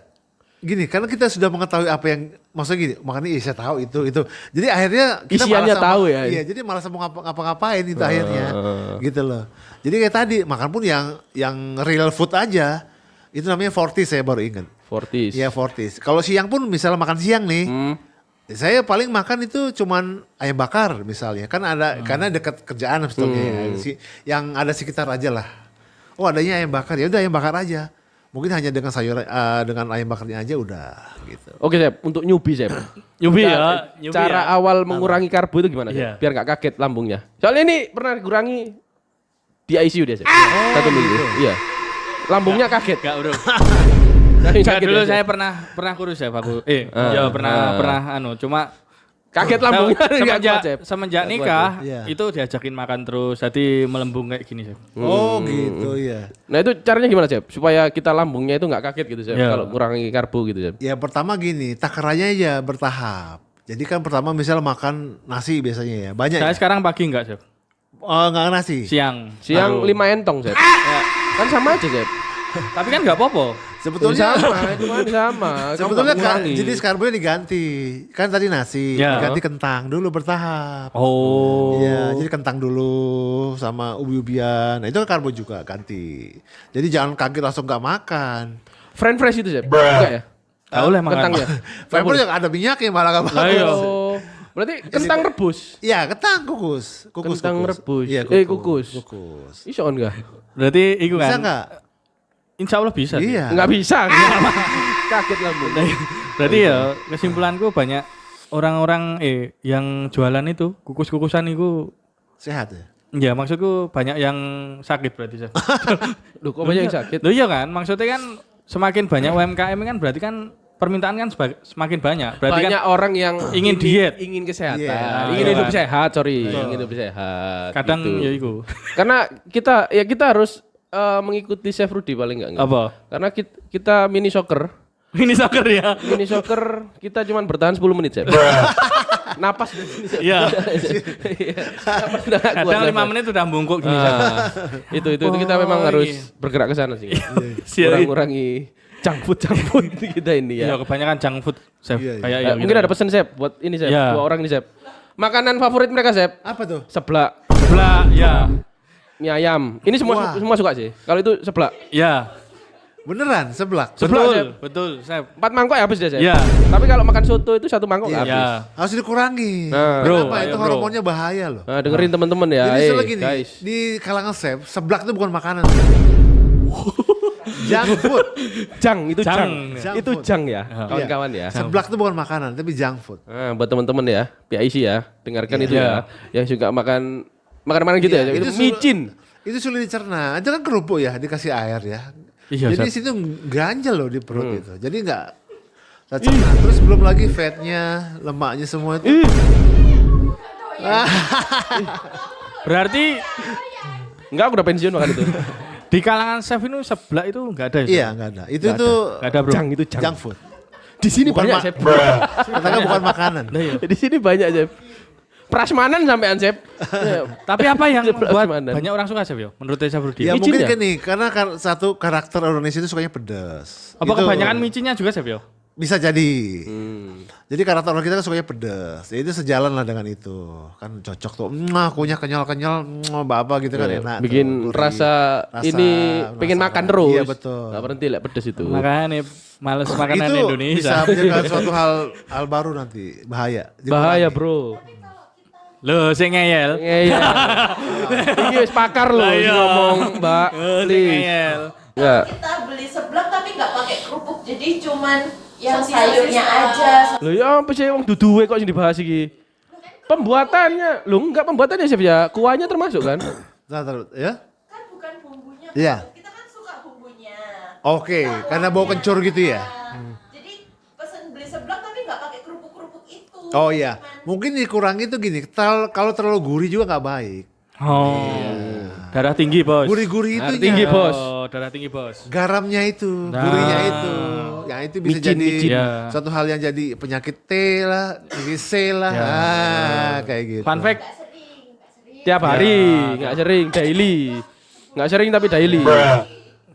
B: gini, karena kita sudah mengetahui apa yang maksudnya gini, makanya iya, saya tahu itu. Jadi akhirnya kita
C: Isiannya
B: malas
C: tahu ya.
B: Iya, jadi malas mau ngapa-ngapain itu akhirnya. Gitu loh. Jadi kayak tadi makan pun yang real food aja. Itu namanya Fortis, saya baru ingat.
C: Fortis.
B: Iya, Fortis. Kalau siang pun misalnya makan siang nih, saya paling makan itu cuman ayam bakar misalnya. Kan ada karena dekat kerjaan sebetulnya ya. Yang ada sekitar aja lah. Oh, adanya ayam bakar. Ya udah ayam bakar aja. Mungkin hanya dengan sayur dengan ayam bakarnya aja udah gitu.
C: Oke, Chef. Untuk newbie, Chef.
A: Newbie
C: Cara-
A: ya.
C: Cara awal mengurangi karbo itu gimana, Chef?
A: Iya.
C: Biar nggak kaget lambungnya. Soalnya ini pernah kurangi di ICU dia, Chef. 1 minggu. Iya. Lambungnya kaget.
A: Enggak, Bro.
C: Sakit
A: Enggak, dulu
C: ya, Chef?
A: saya pernah kurus ya, aku. Ya pernah cuma
C: Kaget lambungnya. nggak kuat, Chef.
A: semenjak
C: Nggak kuat,
A: nikah
B: Iya.
A: itu diajakin makan terus, jadi melembung kayak gini, Chef.
B: Oh, gitu ya.
C: Nah itu caranya gimana, Chef? Supaya kita lambungnya itu nggak kaget gitu, Chef.
A: Iya.
C: Kalau kurangi karbo gitu, Chef.
B: Ya pertama gini, takarannya ya bertahap. Jadi kan pertama misal makan nasi biasanya ya. Banyak
A: Saya
B: ya?
A: sekarang pagi enggak, Chef.
B: Oh, nggak nasi.
A: Siang.
C: Siang
A: Baru.
C: 5 entong, Chef. Ya. Kan sama aja, Chef.
A: Tapi kan enggak apa-apa.
B: Sebetulnya
C: sama, itu kan sama. Kamu
B: sebetulnya
C: nggak mengurangi.
B: jenis karbonya diganti. Kan tadi nasi,
A: Ya.
B: diganti kentang dulu bertahap.
A: Oh.
B: Iya, jadi kentang dulu sama ubi-ubian. Nah, itu kan karbo juga ganti. Jadi jangan kaget langsung nggak makan.
C: Friend fresh itu, Chef. Enggak ya?
A: Gak boleh makan.
C: Kentangnya.
B: Fiber yang ada minyaknya malah gak
A: Lah iya.
B: bagus.
C: Oh, berarti kentang rebus.
B: Iya, kentang kukus.
C: Kentang rebus.
B: Iya,
C: kukus.
B: Kukus.
C: Iso enggak?
A: Berarti iku
B: Bisa
A: kan.
B: nggak?
A: Insya Allah bisa. sih.
B: Iya.
C: Enggak bisa. Kaget lambung.
A: Berarti ya kesimpulanku banyak orang-orang yang jualan itu kukus-kukusan itu
B: Sehat ya?
A: ya maksudku banyak yang sakit berarti saya.
C: Loh, kok banyak yang sakit?
A: Loh iya kan, maksudnya kan semakin banyak UMKM kan berarti kan permintaan kan semakin banyak. Berarti
C: Banyak
A: kan
C: orang yang
A: ingin diet.
C: ingin kesehatan,
B: Iya.
C: ingin
A: Iya.
C: hidup sehat, ingin hidup sehat.
A: kadang
C: gitu.
A: ya iku.
C: Karena kita harus mengikuti Chef Rudy paling enggak.
A: Apa?
C: Karena kita mini soccer.
A: Ini soccer ya.
C: Mini soccer kita cuma bertahan 10 menit, Chef. Napas dari sini, Chef.
A: Iya.
C: Napas udah nggak kuat,
A: Kadang
C: Chef.
A: 5 menit udah bungkuk gini.
C: Ah, itu kita memang
A: Oh,
C: harus
A: iya.
C: bergerak ke sana sih.
A: Siap.
C: Kurangi junk food kita ini
A: Iya,
C: ya.
A: kebanyakan junk food, Chef.
B: Iya, iya.
A: Kayak ya
C: Mungkin ada pesan, Chef, buat ini, Chef.
A: Iya.
C: 2 orang ini, Chef. Makanan favorit mereka, Chef.
B: Apa tuh?
C: Seblak,
A: sebelah ya.
C: mie ayam. Ini
B: Wah.
C: semua suka sih. Kalau itu seblak.
A: Ya.
B: Beneran, seblak.
C: Seblak,
A: Betul,
C: Chef.
A: betul, Chef.
C: 4 mangkok ya habis deh, Chef.
A: Iya.
C: Tapi kalau makan soto itu 1 mangkok nggak habis.
A: Ya.
B: Harus dikurangi.
C: Nah.
A: Bro,
B: Kenapa?
A: ayo,
B: Itu
A: bro.
B: hormonnya bahaya loh.
C: Nah, dengerin teman-teman ya.
B: Jadi istilah gini,
C: Guys.
B: di kalangan chef, seblak itu bukan makanan. Junk food.
C: Jang, itu
A: Jang.
C: jang.
B: Junk
C: Itu
B: food.
C: jang ya,
B: Iya.
C: kawan-kawan ya.
B: Seblak itu bukan makanan, tapi junk food.
C: Nah, buat teman-teman ya, PIC ya, dengarkan itu
A: Iya.
C: ya. Yang suka makan makanan gitu
B: Iya,
C: ya. Itu
B: itu
C: micin.
B: Itu sulit dicerna. Itu kan kerupuk ya, dikasih air ya.
A: Iya,
B: Jadi
A: Chef.
B: situ ganjel loh di perut itu. Jadi nggak tercerna. Terus belum lagi fatnya, lemaknya semua itu.
A: Berarti
C: Enggak, aku udah pensiun makan itu.
A: di kalangan chef itu sebelah itu enggak ada ya? Chef?
B: Iya nggak ada. Itu
C: Nggak
B: tuh
A: Enggak ada, Bro.
C: Jang itu jang.
B: junk food.
C: Di sini
B: Bukan
C: banyak,
B: ma-
C: Chef.
B: Katanya bukan makanan.
C: Di sini banyak, Chef. Prasmanan sampean, Chef.
A: Tapi apa yang
C: Sebelah
A: buat
C: mana?
A: banyak orang suka, Chef, yo? Menurut Chef Rudy?
B: Ya
C: Micin
B: mungkin
C: ya?
B: kan nih, karena satu karakter Indonesia itu sukanya pedas.
A: Apa
B: Itu
A: kebanyakan micinnya juga, Chef, yo?
B: bisa jadi. Jadi karakter orang kita kan sukanya pedas. Ya, itu sejalan lah dengan itu. Kan cocok tuh. Kunyah kenyal-kenyal, apa gitu kan enak.
C: Bikin
B: tuh, gurih.
C: rasa ini pengen makan terus.
B: Iya betul.
C: Nggak berhenti lah pedes itu.
A: Makanya males makanan
B: Itu
A: Indonesia.
B: bisa menjadi suatu hal baru nanti. Bahaya.
C: Bahaya,
B: Dikurangi.
C: Bro.
A: Loh, sing ngeyel.
C: Iya. Ini wis pakar loh
A: Lah, iya.
C: ngomong, Mbak.
A: Sing
C: Please.
A: ngeyel.
C: Enggak.
D: Kita beli seblak tapi nggak pakai kerupuk, jadi cuman yang sayurnya aja.
C: Loh ya apa sih wong duduwe kok sing dibahas iki? Pembuatannya. Loh enggak pembuatannya, Chef ya. Kuahnya termasuk kan?
B: Ntar, ya.
D: Kan bukan bumbunya.
B: Iya.
D: Kita kan suka bumbunya.
B: Oke, karena bau kencur gitu ya.
D: Jadi pesen beli seblak tapi nggak pakai kerupuk-kerupuk itu.
B: Oh iya, mungkin dikurangi tuh gini. Kalau terlalu gurih juga nggak baik.
A: Oh. Darah tinggi, Bos.
B: Gurih-gurih
C: Darah
B: itu
C: tinggi, Bos.
A: Oh, darah tinggi, Bos.
B: garamnya itu,
A: Nah.
B: gurihnya itu. Yang itu bisa
C: Micin,
B: jadi
C: micin.
A: Ya.
B: suatu hal yang jadi penyakit T lah, penyakit C lah.
A: Ya.
B: Kayak gitu.
A: Fun fact,
C: Tiap hari, enggak sering, daily. Enggak sering tapi daily.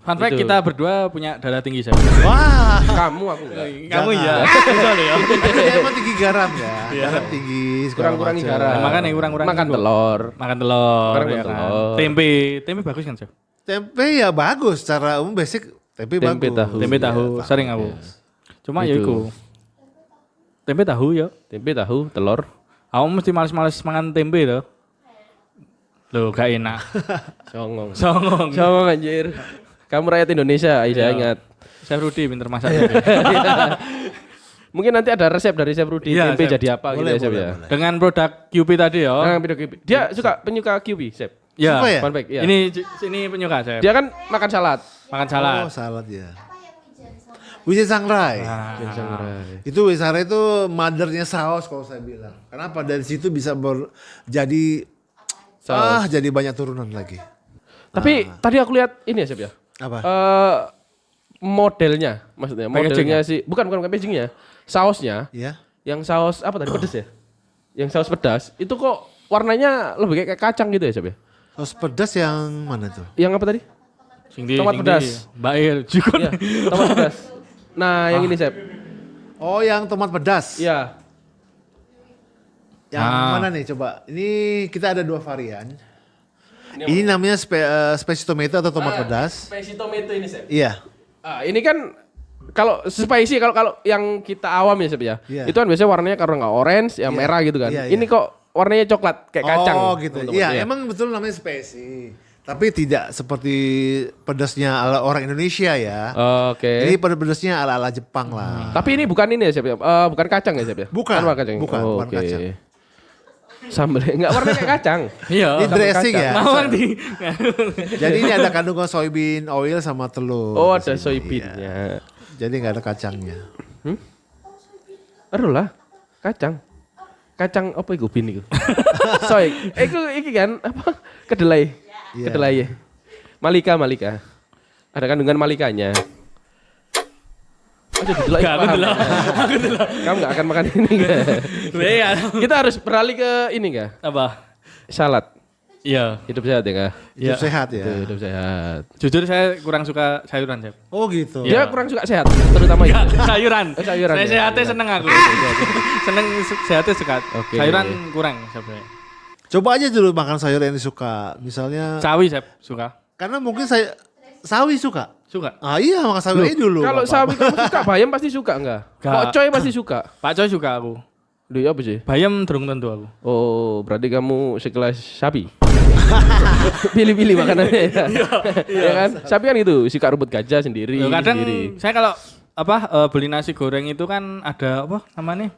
A: fun fact
C: Itu.
A: kita berdua punya darah tinggi, Chef.
B: Wah,
C: Kamu aku enggak.
A: Kamu
B: Jangan.
A: ya. Bisa loh ya.
B: dia emang tinggi garam ya. Garam tinggi. segala
C: Kurang-kurangi
B: macam.
C: garam.
A: Nah, makanya kurang-kurang
C: Makan
A: itu.
C: telur.
A: Makan telur,
C: Makan
A: ya kan.
C: telur.
A: Tempe bagus kan, Chef?
B: Tempe ya bagus, secara umum basic tempe
C: Tempe
B: bagus.
C: tahu.
A: Tempe tahu
B: Iya,
A: sering aku. Cuma ya
C: Itu.
A: iku. Tempe tahu ya.
C: Tempe, tahu, telur.
A: Aku mesti males-males mangan tempe tuh. Loh, gak enak.
C: Songong.
A: Songong.
C: Songong anjir. Kamu rakyat Indonesia, saya
A: Iya.
C: ingat.
A: Chef Rudy pinter masak tempe.
C: Mungkin nanti ada resep dari Chef Rudy
A: Iya,
C: tempe
A: Chef.
C: jadi apa
B: Boleh,
C: gitu ya, Chef
B: boleh,
C: ya.
B: boleh.
A: Dengan produk QP tadi ya.
C: Nah, video-video. Dia suka penyuka QB, Chef.
A: Ya.
B: Suka ya?
C: Fun fact, iya.
A: Ini penyuka, Chef.
C: Dia kan makan salad.
A: Makan salad.
B: Oh, salad ya. Wijen sangrai. Itu wijen sangrai itu mothernya saus kalau saya bilang. Kenapa? Dari situ bisa jadi jadi banyak turunan lagi.
C: Tapi tadi aku lihat ini ya, Chef ya.
B: Apa?
C: Modelnya, maksudnya modelnya sih bukan packagingnya, sausnya.
B: Ya.
C: Yang saus apa tadi pedas ya? Yang saus pedas itu kok warnanya lebih kayak kacang gitu ya, Chef ya?
B: Saus pedas yang mana tuh?
C: Yang apa tadi? Tomat pedas.
A: Mbak Il juga.
C: Iya, tomat pedas. Nah, yang ini, Chef.
B: Oh, yang tomat pedas.
C: Iya.
B: Yang mana nih coba? Ini kita ada 2 varian. Ini namanya spicy tomato atau tomat pedas.
C: Spicy tomato ini, Chef.
B: Iya.
C: Ah, ini kan Kalau spicy kalau yang kita awam ya Sep ya.
B: Iya.
C: Itu kan biasanya warnanya kalau nggak orange ya merah gitu kan.
B: Iya,
C: Ini
B: iya.
C: kok warnanya coklat kayak kacang.
B: Oh gitu.
C: teman-teman.
B: Iya, emang betul namanya spesi. Tapi tidak seperti pedasnya ala orang Indonesia ya.
C: Oke.
B: Ini pedasnya ala-ala Jepang lah.
C: Tapi ini bukan ini ya Sep ya. Bukan kacang ya Sep ya.
B: Bukan,
C: warna kacang.
B: bukan
C: Oke.
B: kacang.
C: Sambelnya enggak warna kayak kacang.
A: Iya.
B: Ini dressing
C: kacang.
B: ya.
A: Mau di.
B: Jadi ini ada kandungan soybean oil sama telur.
C: Oh,
B: di
C: ada
B: sini.
C: soybeannya.
B: Iya. Jadi nggak ada kacangnya.
C: Aduh lah, kacang. Kacang apa iku bin iku? Soy. Iki kan apa? Kedelai.
B: Iya.
C: Kedelai ya. Malika. Ada kandungan malikanya. Aduh, kedelai.
A: Gak, aku
C: paham.
A: delok.
C: Kamu nggak akan makan ini enggak?
A: Iya.
C: Kita harus beralih ke ini enggak?
A: Apa?
C: Salad.
A: Iya.
C: Hidup sehat ya enggak?
B: Hidup
A: Iya.
B: sehat ya.
C: Hidup sehat.
A: Jujur saya kurang suka sayuran, Chef.
B: Oh gitu.
C: Dia kurang suka sehat, terutama itu.
A: Sayuran.
C: Oh, sayuran
A: Saya
C: ya.
A: sehatnya seneng aku. Seneng sehatnya sekat.
C: Oke.
A: Sayuran kurang sebenarnya.
B: Coba aja dulu makan sayur yang disuka. Misalnya
A: Sawi, Chef, suka.
B: karena mungkin saya sawi suka.
A: Suka.
B: Ah iya makan sawi aja dulu.
C: Kalau
B: Bapak.
C: sawi kamu suka, bayam pasti suka enggak?
A: Enggak.
C: Kok coy pasti suka.
A: Pak Coy suka aku.
C: Duh, apa sih?
A: Bayam durung tentu aku.
C: Oh, berarti kamu sekelas sapi. Pilih-pilih makanannya ya. Ya kan? Sapi kan itu, suka rumput gajah sendiri.
A: Ya, kadang
C: sendiri.
A: saya kalau beli nasi goreng itu kan ada apa namanya?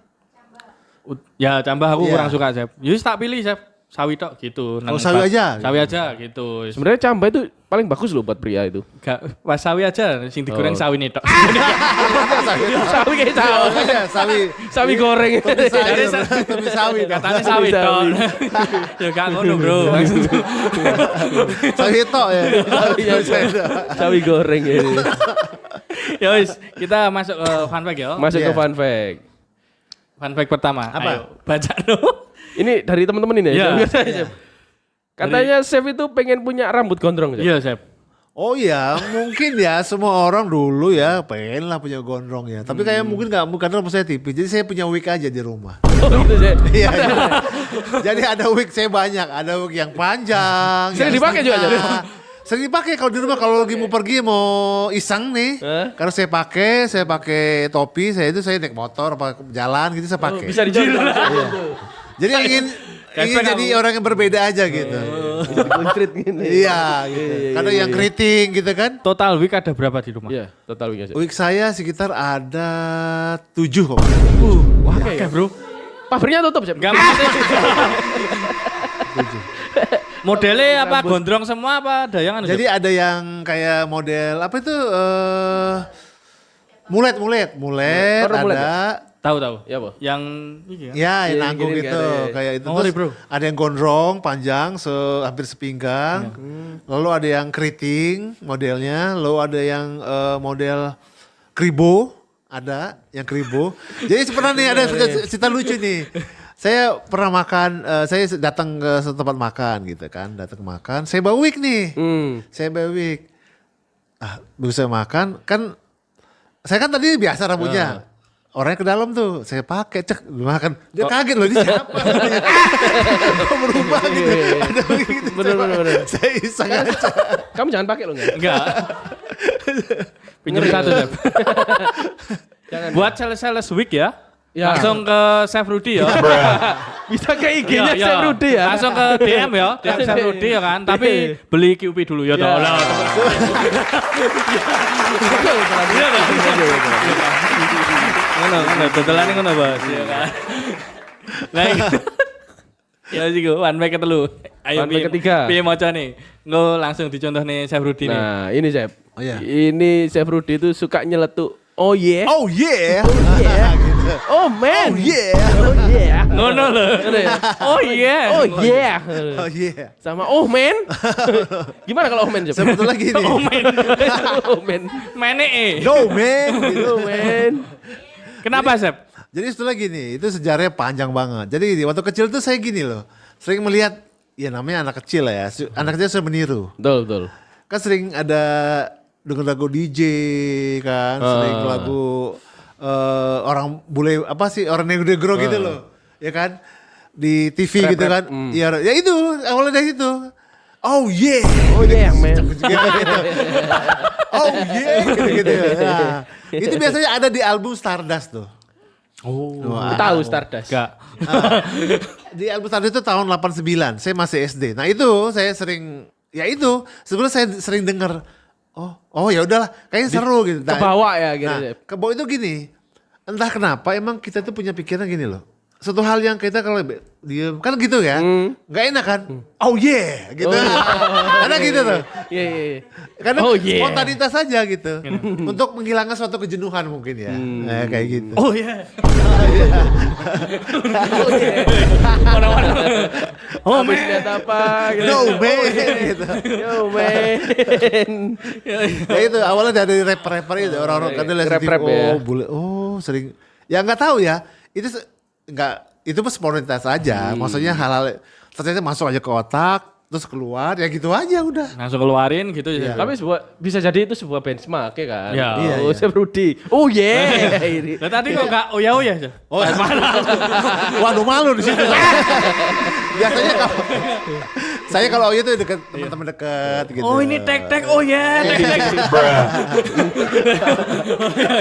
A: Ya cambah aku
B: Iya.
A: kurang suka, Chef. Yus tak pilih, Chef. Sawi tok gitu.
B: Oh, sawi aja?
A: Sawi aja gitu.
C: Sebenarnya camba itu paling bagus loh buat pria itu.
A: Gak, pas sawi aja, sing digoreng
C: Oh.
A: sawi nih tok.
C: Sawi kayak sawi.
B: Aja sawi.
C: Sawi goreng.
B: Topi
A: Jadi
B: sayur, topi sawi.
A: Katanya sawi
C: Sawi.
A: tok. Ya gak ngono, Bro.
B: Sawi tok ya.
C: Iya, sawi goreng ya.
A: Ya wis, kita masuk ke fun fact ya.
C: Masuk ke
B: Iya.
C: fun fact.
A: Fun fact pertama.
B: Apa?
A: Ayo, baca dulu.
C: Ini dari teman-teman ini
A: Iya.
C: ya. Chef? Katanya Chef itu pengen punya rambut gondrong. Chef.
A: Iya, Chef.
B: Oh iya, mungkin ya semua orang dulu ya pengen lah punya gondrong ya. Tapi kayak mungkin nggak, karena rambut saya tipis. Jadi saya punya wig aja di rumah.
C: Oh, gitu, Chef.
B: Iya. iya. Jadi ada wig saya banyak, ada wig yang panjang.
C: Sering
B: yang
C: dipakai juga,
B: setengah.
C: Chef?
B: Sering dipakai kalau di rumah, kalau lagi mau pergi mau iseng nih. Karena saya pakai topi, saya naik motor apa jalan gitu saya pakai.
C: Bisa dijual.
B: Jadi ingin jadi orang yang berbeda aja gitu.
C: Bisa dikuncrit gini.
B: Iya, gitu. Kadang yang keriting gitu kan.
A: Total week ada berapa di rumah?
C: Iya, total wingnya. Chef.
B: Wig saya sekitar ada 7 kok.
A: Wah, kayak Bro.
C: Pabriknya tutup, Chef.
A: Enggak maksudnya. Modelnya apa gondrong semua apa ada yang anu?
B: Jadi ada yang kayak model apa itu mulet
C: Baru mulet
B: ada.
A: tahu.
C: Ya, apa?
A: Yang ini ya.
B: Ya, yang
C: Yang
B: nanggung
C: gini
B: gitu,
C: kan,
B: kayak itu.
A: Ngori,
B: Terus
A: Bro.
B: ada yang gondrong, panjang, hampir sepinggang. Lalu ada yang keriting modelnya, lalu ada yang model kribo, ada yang kribo. Jadi sebenarnya nih ada cerita lucu nih. Saya pernah makan, saya datang ke satu tempat makan gitu kan, datang makan, saya bawa wig nih. Saya bawa wig. Begitu saya makan, kan saya kan tadi biasa rambutnya. Orangnya ke dalam tuh, saya pakai cek makan. Dia kaget loh, ini siapa? Kok berubah gitu. Ada begitu.
C: Bener.
B: Saya iseng aja.
C: Kamu jangan pakai loh enggak?
A: Enggak. Pinjam satu, Chef.
C: Jangan.
A: Buat sales week ya.
C: Ya.
A: Langsung ke Chef Rudy ya.
C: Bisa ke IG-nya
A: Iya,
C: Chef Rudy ya.
A: Langsung ke DM ya, DM Chef Rudy ya kan. Tapi beli QP dulu ya toh. Lah. Ngono, dodolan ngono, Bos. Iya kan. Nah, ya sih gue, one back ketelu. Ayo
C: One back ketiga.
A: Piye macane? Nggak langsung dicontoh nih Chef Rudy nih.
C: Nah, ini Chef.
B: Oh, iya.
C: Ini Chef Rudy itu suka nyeletuk. Oh yeah.
B: Oh yeah.
C: yeah.
B: Gitu.
C: Oh man.
B: Oh yeah.
C: Oh yeah.
A: Ngono lho. Oh iya.
C: Oh yeah.
B: Oh yeah.
C: Sama oh man. Gimana kalau oh man Chef?
B: Sebetulnya gini.
A: Oh men.
C: Oh man.
A: Mene
B: No man. Gitu.
C: Oh man.
A: Kenapa, Chef?
B: Jadi sebetulnya gini, itu sejarahnya panjang banget. Jadi gini, waktu kecil tuh saya gini loh, sering melihat, ya namanya anak kecil lah ya, anak kecil sering meniru.
C: Betul.
B: Kan sering ada denger lagu DJ kan, sering lagu orang bule apa sih, orang negro gitu loh, ya kan, di TV gitu kan. Ya itu awalnya dari situ. oh yeah.
C: Oh yeah, man.
B: Gitu. Oh yeah, gitu. Nah, itu biasanya ada di album Stardust tuh.
C: Tahu Stardust.
A: Enggak.
B: Di album Stardust itu tahun 89, saya masih SD. Nah itu saya sering, ya itu sebenarnya saya sering dengar. Oh ya udahlah, kayaknya seru gitu. Nah,
C: Kebawa ya gitu.
B: Nah, kebawa itu gini, entah kenapa emang kita tuh punya pikiran gini loh. Suatu hal yang kita kalau diem kan gitu ya, nggak enak kan? Oh yeah, gitu. Karena gitu tuh.
C: Iya, iya.
B: Karena
C: Oh, yeah.
B: spontanitas saja gitu. Untuk menghilangkan suatu kejenuhan mungkin ya. Kayak gitu.
A: Oh iya.
C: Oh, habis lihat apa gitu.
B: No man gitu.
C: Yo man.
B: Ya itu awalnya dari rapper-rapper itu orang-orang kadang lihat
C: Rap-rap
B: oh
C: ya.
B: boleh sering ya nggak tahu ya itu nggak itu spontanitas aja maksudnya hal-hal ternyata masuk aja ke otak terus keluar ya gitu aja udah.
A: Langsung keluarin gitu ya.
C: Tapi bisa jadi itu sebuah benchmark ya kan.
A: Ya.
B: Iya,
C: Oh,
B: iya.
C: Chef Rudy. Oh yeah. Ini.
A: Lah tadi kok enggak oh ya aja.
B: Oh, waduh malu di situ. Biasanya kalau saya kalau itu deket teman-teman deket gitu.
A: Oh ini tek oh ya tek.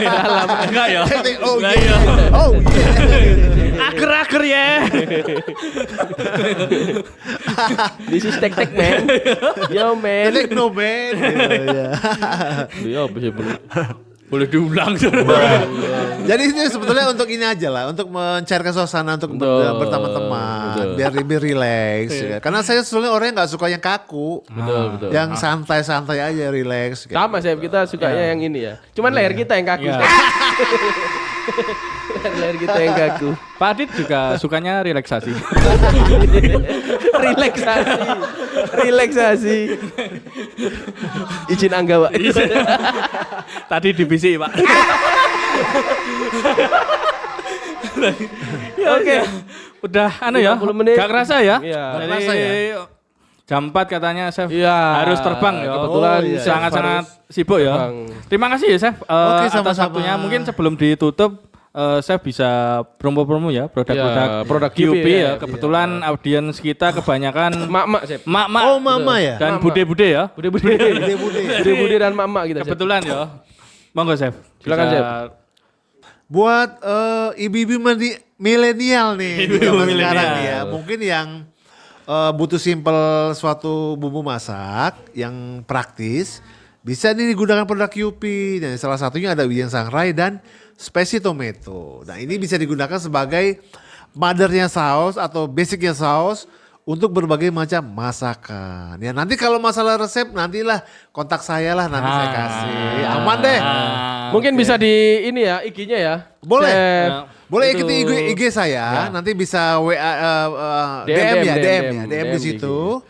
A: Dalam enggak ya?
B: Oh
A: Lah,
B: iya.
A: iya.
B: Oh iya.
A: Ager-ager ya.
C: This is tek man. Yo man.
B: Like no man. Gitu, ya.
C: Iya bisa
A: Boleh diulang.
B: Jadi itu sebetulnya untuk ini aja lah, untuk mencairkan suasana, untuk
C: Betul,
B: berteman-teman,
C: betul.
B: biar lebih relax. Ya. Karena saya sebetulnya orang yang nggak suka yang kaku,
C: Betul.
B: yang santai-santai aja, relax. Gitu.
C: Sama Chef, kita sukanya yang ini ya. Cuman leher kita yang kaku.
A: Iya.
C: Leher kita yang kaku.
A: Pak Adit juga sukanya relaksasi.
C: Relaksasi. Izin Angga, Pak.
A: Tadi divisi, Pak.
C: Oke.
A: Udah ya.
C: 50 menit.
A: Gak kerasa ya?
C: Iya.
A: Jadi,
B: Kerasa ya?
A: jam 4 katanya Chef
C: Iya.
A: harus terbang ya.
C: Kebetulan
B: Chef
A: sangat-sangat sibuk ya.
C: terbang.
A: Terima kasih ya Chef
B: Oke,
A: atas
B: sama-sama.
A: waktunya. Mungkin sebelum ditutup Chef bisa promo-promo ya produk-produk
C: Ya, produk
A: QP
C: QP
A: ya.
C: ya.
A: Kebetulan audiens kita kebanyakan
C: Mak-mak Chef.
A: mak-mak
B: Oh mama ya?
A: dan
C: Mama.
A: bude-bude ya.
C: Bude-bude. Bude-bude dan mak-mak kita. Chef.
A: Kebetulan ya. Monggo Chef.
C: Silakan,
A: Bisa-
C: Chef.
B: Buat ibu-ibu milenial nih, di zaman
A: milenial.
B: sekarang nih ya, mungkin yang butuh simple suatu bumbu masak yang praktis, bisa nih digunakan produk QP. Dan salah satunya ada Wijen Sangrai dan Spicy Tomato. Nah ini bisa digunakan sebagai mothernya saus atau basicnya saus untuk berbagai macam masakan. Ya nanti kalau masalah resep nantilah kontak saya lah nanti saya kasih. Aman deh.
C: Mungkin bisa di ini ya IG-nya ya.
B: Boleh.
C: Chef.
B: Boleh
C: Itu-
B: ikuti IG saya, nanti bisa DM di
C: DM
B: situ.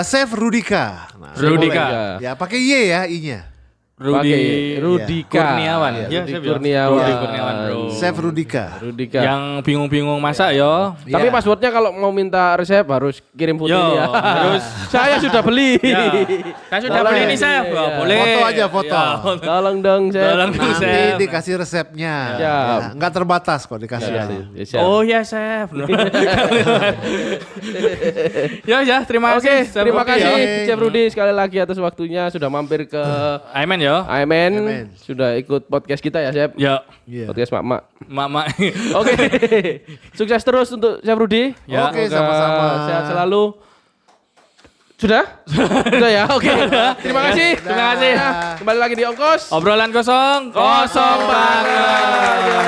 B: Chef Rudika. Nah,
A: Rudika.
B: boleh. Ya pakai Y ya I-nya.
C: Pakai Rudika.
A: Kurniawan.
C: Ya,
A: Chef,
C: Rudi Kurniawan.
A: Rudi Kurniawan, bro.
B: Chef Rudika.
C: Rudika.
A: Yang bingung-bingung masak ya.
C: Tapi
B: Ya.
C: passwordnya kalau mau minta resep harus kirim foto
A: Yo,
C: ya.
A: harus.
C: Saya sudah beli.
A: Ya. Saya sudah
C: Boleh.
A: beli ini Chef.
C: Iya,
A: Wah,
C: iya.
A: boleh.
B: Foto aja, foto.
A: Ya.
C: Tolong dong Chef.
A: Tolong dong.
B: Nanti
A: Chef.
B: dikasih resepnya.
C: Siap.
B: Ya, nggak terbatas kok dikasih.
C: Ya, ya, siap.
A: Oh ya Chef. Ya, terima
C: Oke,
A: kasih. Chef
C: terima
A: Rudy,
C: kasih
A: ya.
C: Chef Rudy sekali lagi atas waktunya sudah mampir ke
A: Amen ya.
C: AMN. Sudah ikut podcast kita ya Chef.
A: Ya,
B: Iya.
C: Podcast Mak-Mak.
A: mak-mak.
C: Oke. Sukses terus untuk Chef Rudy.
A: Ya.
B: Oke,
C: Semoga
B: sama-sama.
C: sehat selalu. Sudah? Sudah ya. Oke. Terima kasih.
A: Terima kasih.
C: Kembali lagi di Ongkos.
A: Obrolan kosong
C: Kosong banget. Yo.